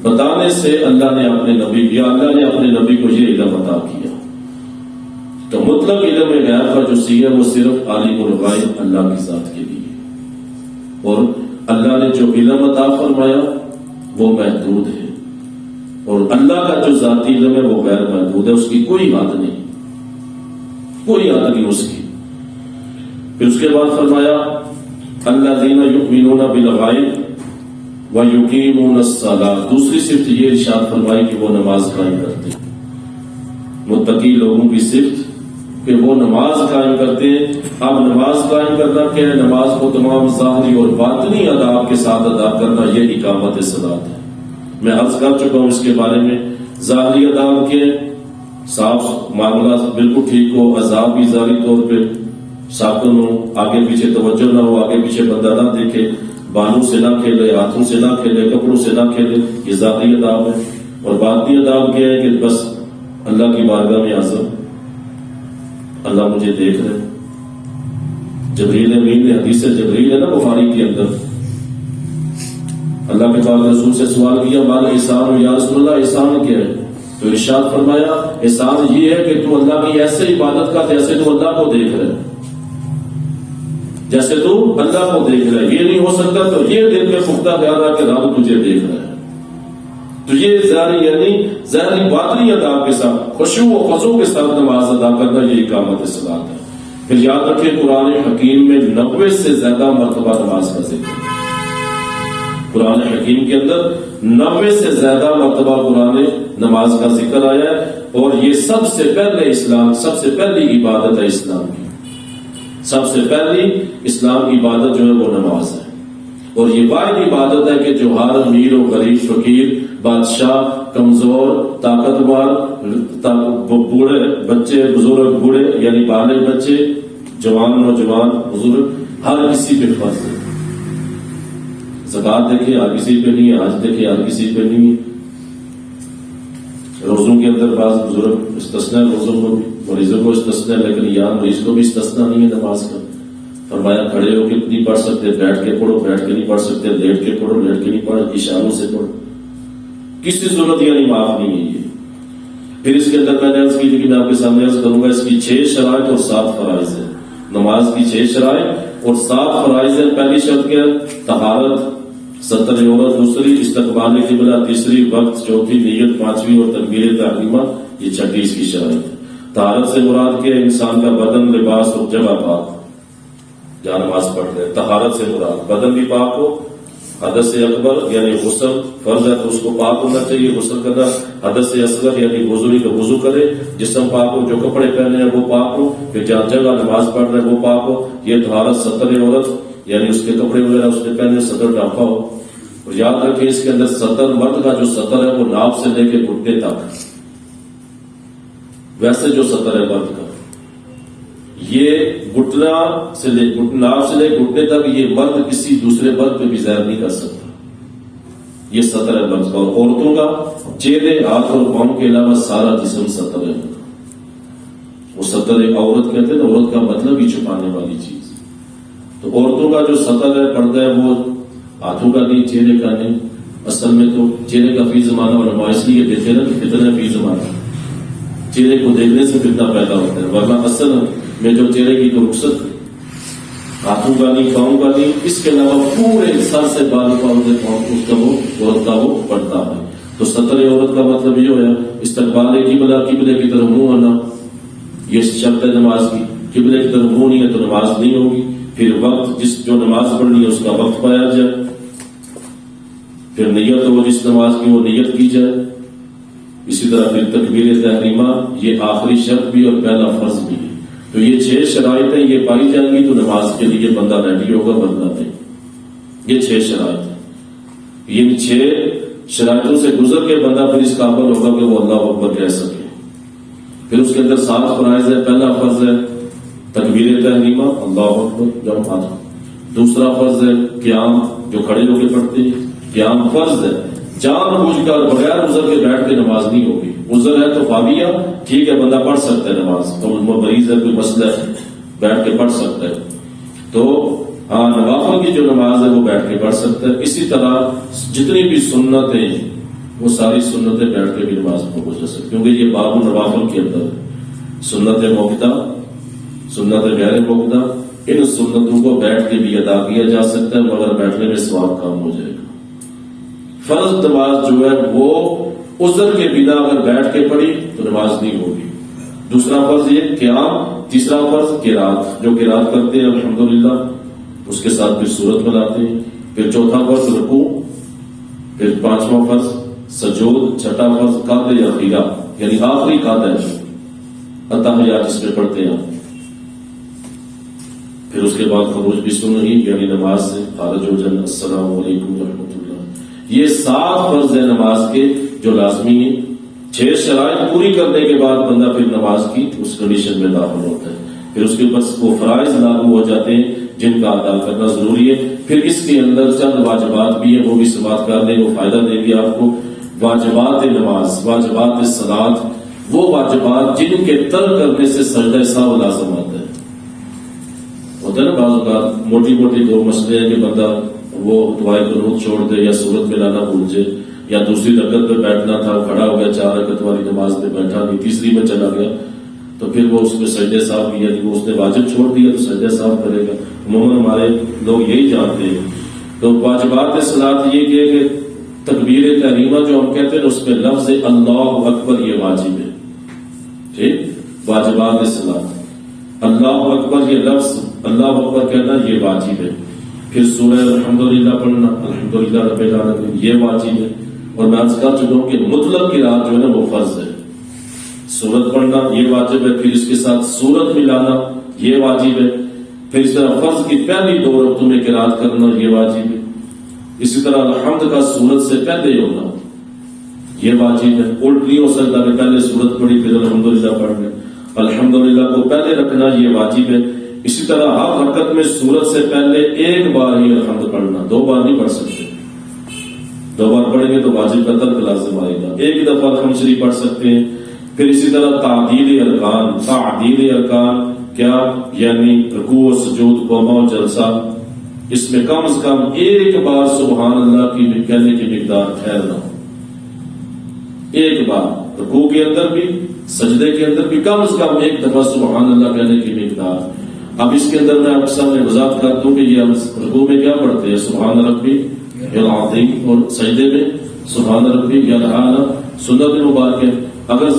بتانے سے اللہ نے اپنے نبی یا اللہ نے اپنے نبی کو یہ علم عطا کیا۔ تو مطلق علم غیب کا جو سی ہے وہ صرف عالم الغیب اللہ کی ذات کے لیے، اور اللہ نے جو علم عطا فرمایا وہ محدود ہے، اور اللہ کا جو ذاتی علم ہے وہ غیر محدود ہے، اس کی کوئی حد نہیں، کوئی حد نہیں اس کی۔ پھر اس کے بعد فرمایا الذین یؤمنون بالغیب ویقیمون الصلاۃ، دوسری صفت یہ ارشاد فرمائی کہ وہ نماز قائم کرتے ہیں۔ متقی لوگوں کی صفت کہ وہ نماز قائم کرتے ہیں۔ اب نماز قائم کرنا کیا ہے؟ نماز کو تمام ظاہری اور باطنی آداب کے ساتھ ادا کرنا، یہ اقامت صلاۃ ہے۔ میں عرض کر چکا ہوں اس کے بارے میں، ظاہری آداب کے صاف معاملہ بالکل ٹھیک ہو، عذاب بھی ظاہری طور پہ ساکن ہو، آگے پیچھے توجہ نہ ہو، آگے پیچھے بندہ نہ دیکھے، بالوں سے نہ کھیلے، ہاتھوں سے نہ کھیلے، کپڑوں سے نہ کھیلے، یہ ظاہری آداب ہے۔ اور باطنی آداب کیا ہے کہ بس اللہ کی بارگاہ میں حاضر، اللہ مجھے دیکھ رہے۔ جبریل امین نے، حدیث جبریل ہے نا بخاری کے اندر، اللہ کے پاک رسول سے سوال کیا مال احسان یا رسول اللہ، احسان کیا ہے؟ تو ارشاد فرمایا احسان یہ ہے کہ تو اللہ کی ایسے عبادت کا جیسے تو اللہ کو دیکھ رہے، جیسے تو اللہ کو دیکھ رہے۔ یہ نہیں ہو سکتا تو یہ دل میں پختہ خیال رہا کہ رب تجھے دیکھ رہا ہے۔ تو یہ ظاہری یعنی ظاہری باطنی آداب کے ساتھ خشوع و خضوع کے ساتھ نماز ادا کرنا، یہ اقامت صلاۃ ہے۔ پھر یاد رکھیں قرآن حکیم میں 90 سے زیادہ مرتبہ نماز کا ذکر ہے۔ قرآن حکیم کے اندر 90 سے زیادہ مرتبہ قرآن نماز کا ذکر آیا ہے، اور یہ سب سے پہلے اسلام، سب سے پہلی عبادت ہے اسلام کی، سب سے پہلی اسلام کی عبادت جو ہے وہ نماز ہے۔ اور یہ واحد عبادت ہے کہ جو ہر امیر و غریب، فقیر، بادشاہ، کمزور، طاقتور، بوڑھے بچے، بزرگ بوڑھے یعنی بالغ بچے، جوان نوجوان، بزرگ، ہر کسی پہ فرض ہے۔ زکات دیکھیں ہر کسی پہ نہیں ہے، حج دیکھیں ہر کسی پہ نہیں ہے۔ روزوں کے اندر بعض بزرگ استثناء، روزوں کو بھی، مریضوں کو استثناء، لیکن یہاں مریض کو بھی استثناء نہیں ہے نماز کا۔ فرمایا کھڑے ہو کے نہیں پڑھ سکتے، بیٹھ کے پڑھو، بیٹھ کے نہیں پڑھ سکتے، لیٹ کے پڑھو، لیٹ کے نہیں پڑھ، اشاروں سے پڑھو، کسی صورت یعنی معاف نہیں ہے یہ۔ پھر اس کے اندر میں نے عرض کی تھی کہ میں آپ کے سامنے عرض کروں گا، اس کی 6 شرائط اور 7 فرائض ہیں. نماز کی 6 شرائط اور 7 فرائض ہیں. پہلی شرط کیا ہے؟ طہارت، ستر عورت، دوسری استقبال قبلہ، تیسری وقت، چوتھی نیت، پانچویں اور تکبیر تحریمہ، یہ چھٹی اس کی شرائط ہے. طہارت سے مراد کیا؟ انسان کا بدن، لباس اور جگہ پاک جہاں نماز پڑھ رہے ہیں. طہارت سے مراد بدن بھی پاک ہو، حدث اکبر یعنی غسل فرض ہے تو اس کو پاک ہونا چاہیے غسل کرنا، حدث اصغر یعنی وضو کا وضو کرے، جسم پاک ہو، جو کپڑے پہنے ہیں وہ پاک ہو، پھر جہاں جگہ نماز پڑھ رہے ہیں وہ پاک ہو. یہ طہارت. ستر عورت یعنی اس کے کپڑے وغیرہ اس نے پہنے، ستر ڈھانپا ہو. اور یاد رکھیں اس کے اندر ستر، مرد کا جو ستر ہے وہ ناف سے لے کے گھٹنے تک، ویسے جو ستر ہے مرد کا یہ ناف سے لے گھٹنے تک، یہ مرد کسی دوسرے مرد پہ بھی ظاہر نہیں کر سکتا. یہ ستر ہے مرد کا. اور عورتوں کا چہرے، ہاتھ اور پاؤں کے علاوہ سارا جسم ستر ہے. وہ ستر ایک عورت کہتے ہیں، عورت کا مطلب ہی چھپانے والی چیز. تو عورتوں کا جو ستر ہے، پردہ ہے، وہ ہاتھوں کا نہیں، چہرے کا نہیں. اصل میں تو چہرے کا فی زمانہ علماء اس لیے دیتے ہیں نا کہ فتنہ فی زمانہ، چہرے کو دیکھنے سے فتنہ پیدا ہوتا ہے، ورنہ اصل میں جو چہرے کی تو رخصت، ہاتھوں کا نہیں، پاؤں کا نہیں، اس کے علاوہ پورے سر سے بال پاؤں سے اس کا وہ عورت کا وہ پڑتا ہے. تو ستر عورت کا مطلب یہ ہوا استقبال قبلہ، قبلے کی طرف منہ ہونا، یہ شرط ہے نماز کی. قبلے کی طرف منہ نہیں ہے تو نماز نہیں ہوگی. پھر وقت، جو نماز پڑھنی ہے اس کا وقت پایا جائے. پھر نیت ہو جس نماز کی وہ نیت کی جائے. اسی طرح پھر تکبیر تحریمہ، یہ آخری شرط بھی اور پہلا فرض بھی ہے. تو یہ 6 شرائط ہیں، یہ پائی جائیں گی تو نماز کے لیے بندہ ریڈی ہوگا، بندہ نہیں. یہ 6 شرائط ہیں. ان 6 شرائطوں سے گزر کے بندہ پھر اس قابل ہوگا کہ وہ اللہ اکبر کہہ سکے. پھر اس کے اندر 7 فرائض ہے. پہلا فرض ہے تکبیر تحریمہ، اللہ اکبر جب آتا. دوسرا فرض ہے قیام، جو کھڑے ہو کے پڑھتے ہیں، قیام فرض ہے. جان بوجھ کر بغیر عذر کے بیٹھ کے نماز نہیں ہوگی. عذر ہے تو فابیہ ٹھیک ہے، بندہ پڑھ سکتا ہے نماز، تو مریض ہے، کوئی مسئلہ ہے، بیٹھ کے پڑھ سکتا ہے. تو ہاں نوافل کی جو نماز ہے وہ بیٹھ کے پڑھ سکتا ہے. اسی طرح جتنی بھی سنتیں، وہ ساری سنتیں بیٹھ کے بھی نماز کو ہو جا سکتی، کیونکہ یہ باب نوافل کے اندر سنت موقدہ، سنت غیر موقدہ، ان سنتوں کو بیٹھ کے بھی ادا کیا جا سکتا ہے، مگر بیٹھنے میں ثواب کام ہو جائے گا. فرض نماز جو ہے وہ عذر کے بنا اگر بیٹھ کے پڑھی تو نماز نہیں ہوگی. دوسرا فرض یہ قیام. تیسرا فرض قرات، جو قرات کرتے ہیں الحمدللہ اس کے ساتھ پھر سورت بناتے ہیں. پھر چوتھا فرض رکوع. پھر پانچواں فرض سجود. چھٹا فرض قعدہ یا خیرہ یعنی آخری قعدہ ہے اتحیات جس میں پڑھتے ہیں. پھر اس کے بعد خروج بھی سننی یعنی نماز سے خارج ہو جانا. السلام علیکم ورحمۃ اللہ. یہ 7 فرض ہے نماز کے جو لازمی ہیں. 6 شرائط پوری کرنے کے بعد بندہ پھر نماز کی اس کنڈیشن میں داخل ہوتا ہے. پھر اس کے اوپر وہ فرائض لاگو ہو جاتے ہیں جن کا ادا کرنا ضروری ہے. پھر اس کے اندر چند واجبات بھی ہیں، وہ بھی سماعت کر لیں، وہ فائدہ دیں گے آپ کو. واجبات نماز، واجبات صلاۃ، وہ واجبات جن کے ترک کرنے سے سجدہ سہو لازم آتا ہے. ہوتا ہے نا بعض اوقات موٹی موٹی 2 مسئلے ہیں کہ بندہ وہ دعائے قنوت چھوڑ دے یا سورت میں لانا بھول جائے، یا دوسری رکعت پہ بیٹھنا تھا کھڑا ہو گیا 4 رکعت والی نماز میں بیٹھا نہیں، تیسری میں چلا گیا تو پھر وہ اس میں سجدے صاحب یعنی وہ اس نے واجب چھوڑ دیا تو سجدے صاحب کرے گا. عموماً ہمارے لوگ یہی جانتے ہیں. تو واجبات صلاۃ یہ کہ تکبیر تحریمہ جو ہم کہتے ہیں اس میں لفظ اللہ اکبر یہ واجب ہے. ٹھیک، واجبات صلاۃ اللہ اکبر یہ لفظ اللہ اکبر کہنا یہ واجب ہے. پھر سورہ الحمدللہ پڑھنا، الحمدللہ رب العالمین یہ واجب ہے. اور میں عرض کر چکا ہوں کہ مطلق قرات جو ہے نا وہ فرض ہے. سورت پڑھنا یہ واجب ہے، پھر اس کے ساتھ سورت ملانا یہ واجب ہے. پھر اس طرح فرض کی پہلی 2 رکعتوں میں قرات کرنا یہ واجب ہے. اسی طرح الحمد کا سورت سے پہلے ہونا یہ واجب ہے. الٹ نہیں ہو سکتا کہ پہلے سورت پڑھی پھر الحمدللہ پڑھ لیں. الحمدللہ کو پہلے رکھنا یہ واجب ہے. اسی طرح ہر رکعت میں سورت سے پہلے 1 بار ہی الحمد پڑھنا، 2 بار نہیں پڑھ سکتے. 2 بار پڑھیں گے تو واجب کا ترک لازم آئے گا. 1 دفعہ الحمد شریف پڑھ سکتے ہیں. پھر اسی طرح تعدیل ارکان. تعدیل ارکان کیا؟ یعنی رکوع و سجود، قوما و جلسہ، اس میں کم از کم 1 بار سبحان اللہ کی کہنے کی مقدار ٹھہرنا. ایک بار رکوع کے اندر بھی سجدے کے اندر بھی کم از کم ایک دفعہ سبحان اللہ کہنے کی مقدار. اب اس کے اندر میں آپ سامنے وضاحت کر دوں کہ یہ ہم رکوع میں کیا پڑھتے ہیں؟ سبحان ربی العظیم، اور سجدے میں سبحان ربی الاعلی. سنت مبارک ہے اگر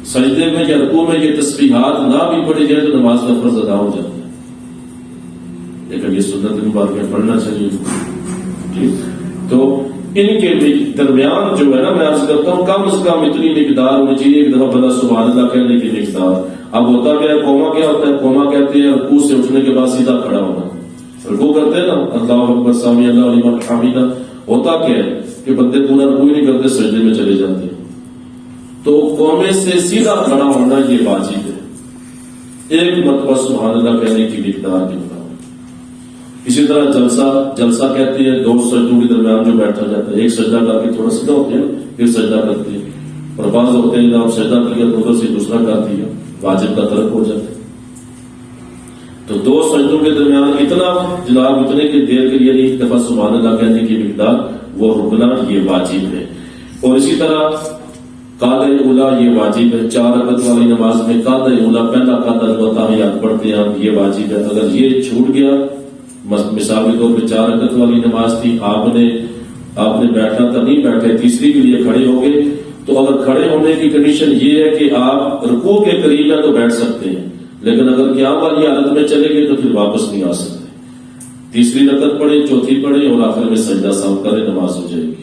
سجدے میں یا رکوع میں یہ تسبیحات نہ بھی پڑھی جائے تو نماز کا فرض ادا ہو جاتا ہے، لیکن یہ سنت مبارک پڑھنا چاہیے. تو ان کے درمیان جو ہے نا میں عرض کرتا ہوں کم از کم اتنی مقدار ہونی چاہیے ایک دفعہ بندہ سبحان اللہ کہنے کی مقدار. اب ہوتا کیا ہے؟ قوما کیا ہوتا ہے؟ قوما کہتے ہیں رکوع سے اٹھنے کے بعد سیدھا کھڑا ہونا. رکوع کرتے ہیں نا اللہ اکبر سامی اللہ لمن حمیدہ، ہوتا کیا ہے کہ بندے پورا رکوع ہی نہیں کرتے، سجدے میں چلے جاتے ہیں. تو قومے سے سیدھا کھڑا ہونا یہ واجب ہے، ایک مرتبہ سبحان اللہ کہنے کی مقدار کے مطابق. اسی طرح جلسہ کہتے ہیں دو سجدوں کے درمیان جو بیٹھا جاتا ہے، ایک سجدہ کر کے تھوڑا سیدھا ہوتے ہیں پھر سجدہ کرتے ہیں، اور بعض ہوتے ہیں جب سجدہ کیا تو ادھر سے دوسرا کر دیا، واجب کا ترک ہو جاتا ہے. تو دو سجدوں کے درمیان اتنا جناب اتنے کی دیر کے لیے ایک دفعہ سبحان اللہ کہنے کی مقدار وہ رکنا یہ واجب ہے. اور اسی طرح قاعدہ اولا یہ واجب ہے. 4 رکعت والی نماز میں قاعدہ اولا پہلا قاعدہ جو تحیات پڑھتے ہیں یہ واجب ہے. اگر یہ چھوٹ گیا، مثال کے طور پہ 4 رکعت والی نماز تھی، آپ نے بیٹھنا تھا، نہیں بیٹھے، تیسری کے لیے کھڑے ہو گئے، تو اگر کھڑے ہونے کی کنڈیشن یہ ہے کہ آپ رکوع کے قریب ہیں تو بیٹھ سکتے ہیں، لیکن اگر قیام والی حالت میں چلے گئے تو پھر واپس نہیں آ سکتے. تیسری رکعت پڑھے، چوتھی پڑھے اور آخر میں سجدہ سہو کرے، نماز ہو جائے گی.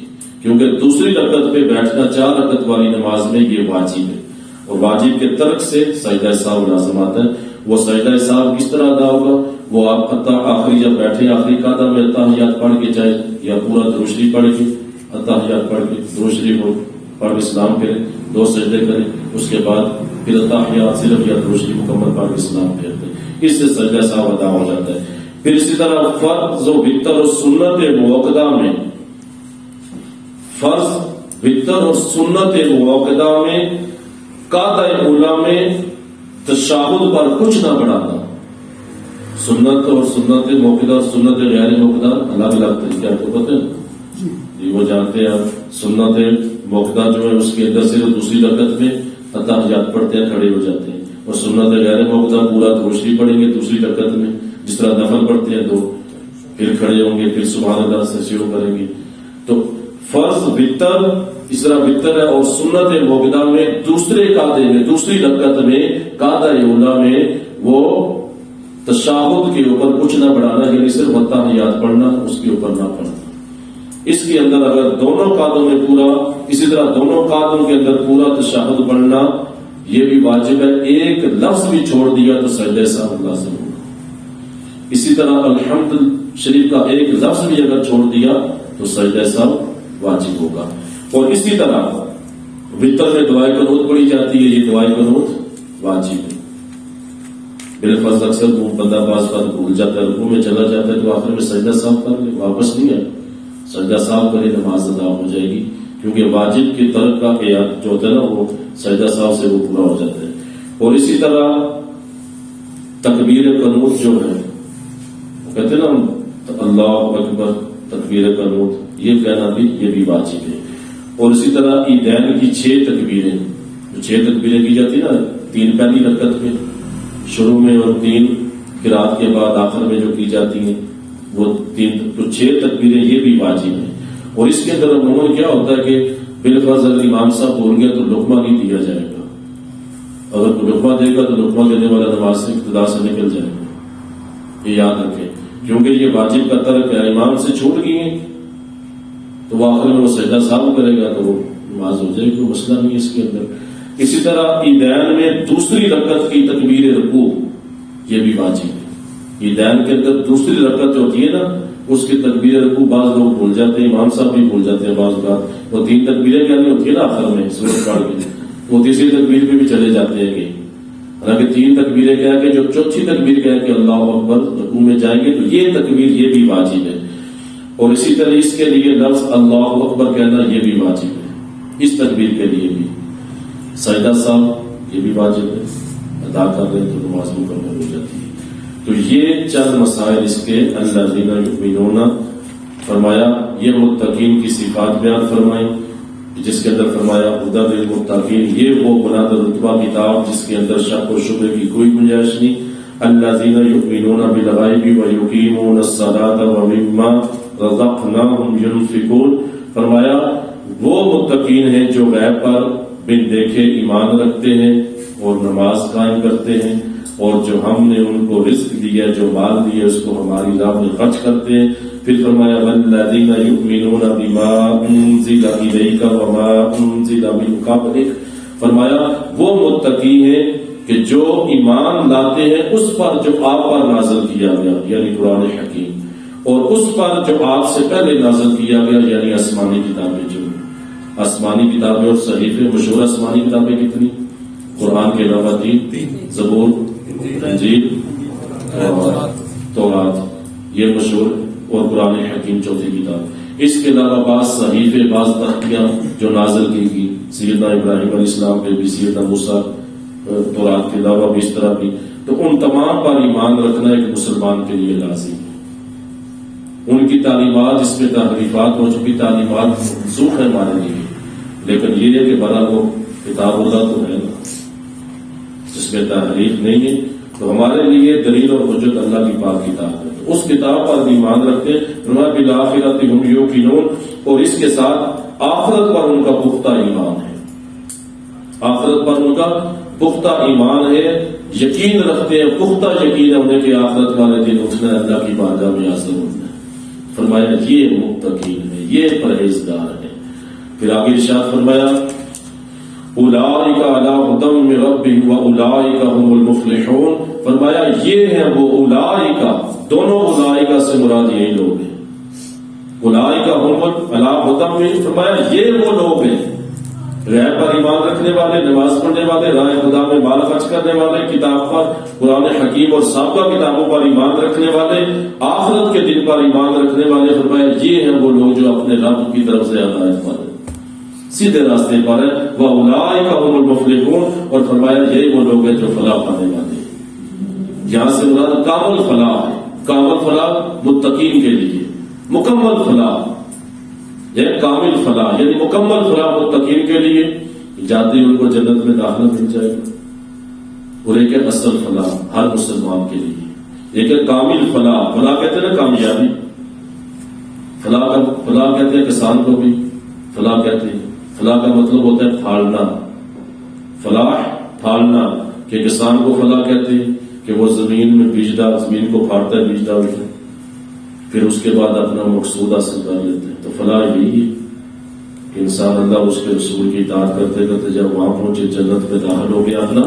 کیونکہ دوسری رکعت پہ بیٹھنا 4 رکعت والی نماز میں یہ واجب ہے، اور واجب کے ترک سے سجدہ سہو لازم آتا ہے. وہ سجدہ سہو کس طرح ادا ہوگا؟ وہ آپ آخری جب بیٹھے آخری قاعدہ میں اتحیات پڑھ کے چاہے یا پورا درود شریف پڑھ کے اتحیات پڑھ کے درود شریف پڑھ کے سلام کریں، 2 سجدے کریں، اس کے بعد پھر اتحیات صرف یا درود شریف مکمل پڑھ کے سلام کرتے ہیں، اس سے سجدہ سہو ادا ہو جاتا ہے. پھر اسی طرح فرض و وتر اور سنت موقدہ میں قاعدہ اولا میں تشہد پر کچھ نہ بڑھانا. سنت اور سنت موقدہ اور سنت غیر موقدہ الگ الگ طریقے آپ کو پتہ ہے جی، وہ جانتے ہیں آپ. سنت موقدہ جو ہے اس کے اندر صرف دوسری رکعت میں اتحیات پڑھتے ہیں، کھڑے ہو جاتے ہیں، اور سنت غیر موقدہ پورا درود شریف پڑھیں گے دوسری رکعت میں، جس طرح نفل پڑھتے ہیں 2، پھر کھڑے ہوں گے، پھر سبحان اللہ سے شروع کریں گے. تو فرض وتر اس طرح وتر ہے، اور سنت موقدہ میں دوسرے قاعدے میں دوسری رکعت میں قاعدہ اولا میں وہ تشہد کے اوپر کچھ نہ بڑھانا، یعنی صرف اتحیات پڑھنا، اس کے اوپر نہ پڑھنا. اس کے اندر اگر دونوں قاعدوں میں پورا، اسی طرح دونوں قاعدوں کے اندر پورا تشہد پڑھنا یہ بھی واجب ہے. ایک لفظ بھی چھوڑ دیا تو سجدہ سہو لازم ہوگا. اسی طرح الحمد شریف کا ایک لفظ بھی اگر چھوڑ دیا تو سجدہ سہو واجب ہوگا. اور اسی طرح وتر میں دعائے قنوت پڑھی جاتی ہے، یہ دعائے قنوت واجب ہے. بالفرض اکثر وہ بندہ بعض بات بھول جاتا ہے، رکوع میں چلا جاتا ہے تو آخر میں سجدہ سہو کر لے، واپس نہیں آئے، سجدہ سہو کرے، نماز ادا ہو جائے گی. کیونکہ واجب کی ترک کا جو ہوتا ہے نا وہ سجدہ سہو سے وہ پورا ہو جاتا ہے. اور اسی طرح تکبیر قنوت جو ہے کہتے ہیں نا اللہ اکبر تکبیر قنوت، یہ کہنا بھی یہ بھی واجب ہے. اور اسی طرح عیدین کی 6 تکبیریں، جو 6 تکبیریں کی جاتی نا، 3 پہلی رکعت میں شروع میں اور 3 قرات کے بعد آخر میں جو کی جاتی ہیں وہ 3، تو 6 تکبیریں یہ بھی واجب ہیں. اور اس کے اندر عموماً کیا ہوتا ہے کہ بالفرض اگر امام صاحب بول گیا تو لقمہ نہیں دیا جائے گا، اگر کوئی لقمہ دے گا تو لقمہ دینے والا نماز سے ابتدا سے نکل جائے گا، یہ یاد رکھیں. کیونکہ یہ واجب کا ترک ہے، امام سے چھوٹ گئی ہیں تو وہ آخر میں وہ سجدہ سہو کرے گا تو وہ نماز ہو جائے گی، کوئی مسئلہ نہیں اس کے اندر. اسی طرح عیدین میں دوسری رکعت کی تکبیر رکوع یہ بھی واجب ہے. عیدین کے اندر دوسری رکعت جو ہوتی ہے نا اس کی تکبیر رکوع بعض لوگ بھول جاتے ہیں، امام صاحب بھی بھول جاتے ہیں بعض بات. وہ 3 تکبیریں کہانی ہوتی ہے نا آخر میں سورت پڑھ کے، وہ تیسری تکبیر پہ بھی چلے جاتے ہیں کہ حالانکہ 3 تکبیریں کہہ کے جو چوتھی تکبیر کہہ کے اللہ اکبر رکوع میں جائیں گے تو یہ تکبیر یہ بھی واجب ہے. اور اسی طرح اس کے لیے لفظ اللہ اکبر کہنا یہ بھی واجب ہے. اس تکبیر کے لیے بھی سجدہ سہو یہ بھی واجب ہے، ادا کر لیں تو نماز مکمل ہو جاتی ہے. تو یہ چند مسائل اس کے الذین یؤمنون فرمایا، یہ متقین کی صفات بیان فرمائی. جس کے اندر فرمایا ہدی للمتقین، یہ وہ بلند رتبہ کتاب جس کے اندر شک و شبہ کی کوئی گنجائش نہیں. الذین یؤمنون بالغیب ویقیمون الصلاۃ ومما رزقناہم ینفقون. فرمایا وہ متقین ہیں جو غیب پر بن دیکھے ایمان رکھتے ہیں اور نماز قائم کرتے ہیں، اور جو ہم نے ان کو رزق دیا، جو مال دیا، اس کو ہماری راہ میں خرچ کرتے ہیں. پھر فرمایا والذین یؤمنون بما انزل الیک وما انزل من قبلک. فرمایا وہ متقی ہیں کہ جو ایمان لاتے ہیں اس پر جو آپ پر نازل کیا گیا یعنی قرآن حکیم، اور اس پر جو آپ سے پہلے نازل کیا گیا یعنی آسمانی کتابیں. جو آسمانی کتابیں اور صحیفے، مشہور آسمانی کتابیں کتنی؟ قرآن کے علاوہ تین، زبور، انجیل اور تورات، یہ مشہور، اور قرآن حکیم چوتھی کتاب. اس کے علاوہ بعض صحیفے، بعض تختیاں جو نازل کی گئی سیدنا ابراہیم علیہ السلام پہ بھی، سیدنا موسیٰ، تورات کے علاوہ بھی اس طرح بھی. تو ان تمام پر ایمان رکھنا ایک مسلمان کے لیے لازم ہے. ان کی تعلیمات، اس میں تحریفات ہو چکی تعلیمات منسوخ ہے ہمارے لیے، لیکن یہ ہے کہ بڑا وہ کتاب اللہ تو ہے نا، جس میں تحریف نہیں ہے، تو ہمارے لیے دلیل اور حجت اللہ کی پاک کتاب ہے. اس کتاب پر ایمان رکھتے ہیں. بالآخرۃ ہم یوقنون، اور اس کے ساتھ آخرت پر ان کا پختہ ایمان ہے. آخرت پر ان کا پختہ ایمان ہے، یقین رکھتے ہیں، پختہ یقین ہے انہیں کہ آخرت والے دن اٹھنا ہے، اللہ کی بارگاہ میں حاضر ہونا ہے. فرمایا یہ متقین ہے، یہ پرہیزگار ہے. پھر آگے ارشاد فرمایا اولئک علی ھدی من ربہم واولئک هم المفلحون. فرمایا یہ ہیں وہ اولئک، دونوں اولئک سے مراد یہی لوگ ہیں. اولئک هم علی ھدی من، فرمایا یہ وہ لوگ ہیں غیب پر ایمان رکھنے والے، نماز پڑھنے والے، راہ خدا میں مال خرچ کرنے والے، کتاب پر، قرآن حکیم اور سابقہ کتابوں پر ایمان رکھنے والے، آخرت کے دن پر ایمان رکھنے والے. فرمایا یہ ہیں وہ لوگ جو اپنے رب کی طرف سے ہدایت پر ہیں، سیدھے راستے پر ہے. وَأُولَٰئِكَ هُمُ الْمُفْلِحُونَ، اور فرمایا یہی وہ لوگ ہیں جو فلاح پانے والے ہیں. یہاں سے مراد کامل فلاح ہے. کامل فلاح متقین کے لیے، مکمل فلاح یہ کامل فلاح یعنی مکمل فلاح متقین کے لیے، جاتے ان کو جنت میں داخلہ مل جائے گا. اور ایک ہے اصل فلاح ہر مسلمان کے لیے، ایک ہے کامل فلاح. فلاح کہتے ہیں نا کامیابی، فلاح کہتے ہیں کسان کو بھی فلاح کہتے ہیں. فلاح کا مطلب ہوتا ہے پھاڑنا، فلاح پھاڑنا، کہ کسان کو فلاح کہتے ہیں کہ وہ زمین میں بیج ڈال، زمین کو پھاڑتا ہے، بیج ڈالتا ہے، پھر اس کے بعد اپنا مقصود حاصل کر لیتے ہیں. تو فلاح یہی ہے کہ انسان اللہ اس کے رسول کی اطاعت کرتے کرتے جب وہاں پہنچے جنت میں داخل ہو گیا، اپنا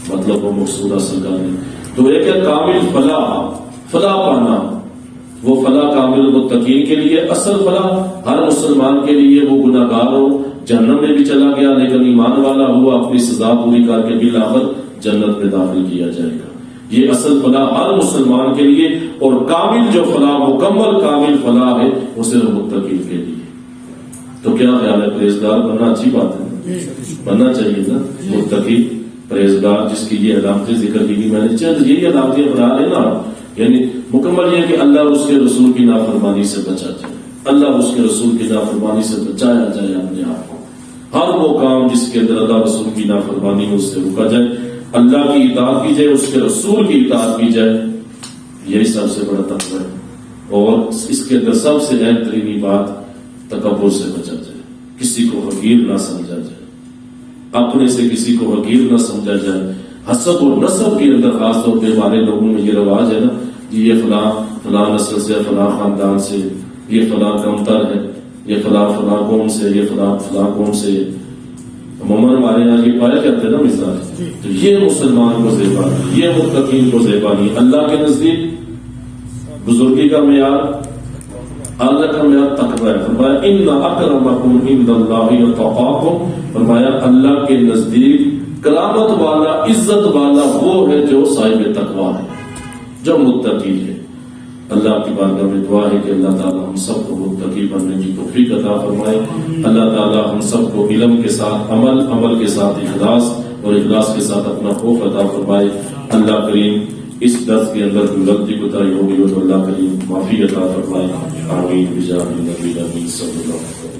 مطلب وہ مقصود حاصل کر لیں. تو ایک ہے کامل فلاح، فلاح پانا، وہ فلاح کامل متقین کے لیے. اصل فلاح ہر مسلمان کے لیے، وہ گناہ گار ہو، جہنم میں بھی چلا گیا لیکن ایمان والا ہوا، اپنی سزا پوری کر کے بالآخر جنت میں داخل کیا جائے گا. یہ اصل فلاح ہر مسلمان کے لیے. اور کامل جو فلاح، مکمل کامل فلاح ہے، وہ صرف متقین کے لیے. تو کیا خیال ہے، پرہیزگار بننا اچھی بات ہے، بننا چاہیے نا. متقی پرہیزگار جس کی یہ علامتیں ذکر کی گئی، میں نے چند یہی علامتیں بنا لینا، یعنی مکمل یہ کہ اللہ اس کے رسول کی نافرمانی سے بچا جائے، اللہ اس کے رسول کی نافرمانی سے بچایا جائے اپنے آپ کو. ہر وہ کام جس کے اندر اللہ رسول کی نافرمانی ہے اس سے رکا جائے، اللہ کی اطاعت کی جائے، اس کے رسول کی اطاعت کی جائے. یہی سب سے بڑا تقویٰ ہے. اور اس کے اندر سب سے اہم ترین بات تکبر سے بچا جائے، کسی کو حقیر نہ سمجھا جائے، اپنے سے کسی کو حقیر نہ سمجھا جائے. حسب اور نسب کے اندر خاص طور پہ ہمارے لوگوں میں یہ رواج ہے نا، یہ فلاں نسل سے، فلاں خاندان سے، یہ فلاں کمتر ہے، یہ فلاں قوم سے، یہ فلاں قوم سے. عموماً ہمارے یہاں یہ پایا جاتا ہے نا مزاج. تو یہ مسلمان کو زیبا نہیں، یہ متقین کو زیبا نہیں. اللہ کے نزدیک بزرگی کا معیار، اللہ کا معیار تقویٰ ہے. فرمایا ان اکرمکم عند اللہ اتقاکم. فرمایا اللہ کے نزدیک کرامت والا، عزت والا وہ ہے جو صاحب تقویٰ ہے، جو متقی ہے. اللہ کی بارگاہ میں دعا ہے کہ اللہ تعالی ہم سب کو متقی بننے کی توفیق عطا فرمائے. اللہ تعالی ہم سب کو علم کے ساتھ عمل، عمل کے ساتھ اخلاص، اور اخلاص کے ساتھ اپنا خوف عطا فرمائے. اللہ کریم اس درس کے اندر کوئی غلطی کوتاہی ہوگی تو اللہ کریم معافی عطا فرمائے. آمین بجاہ النبی صلی اللہ علیہ وسلم.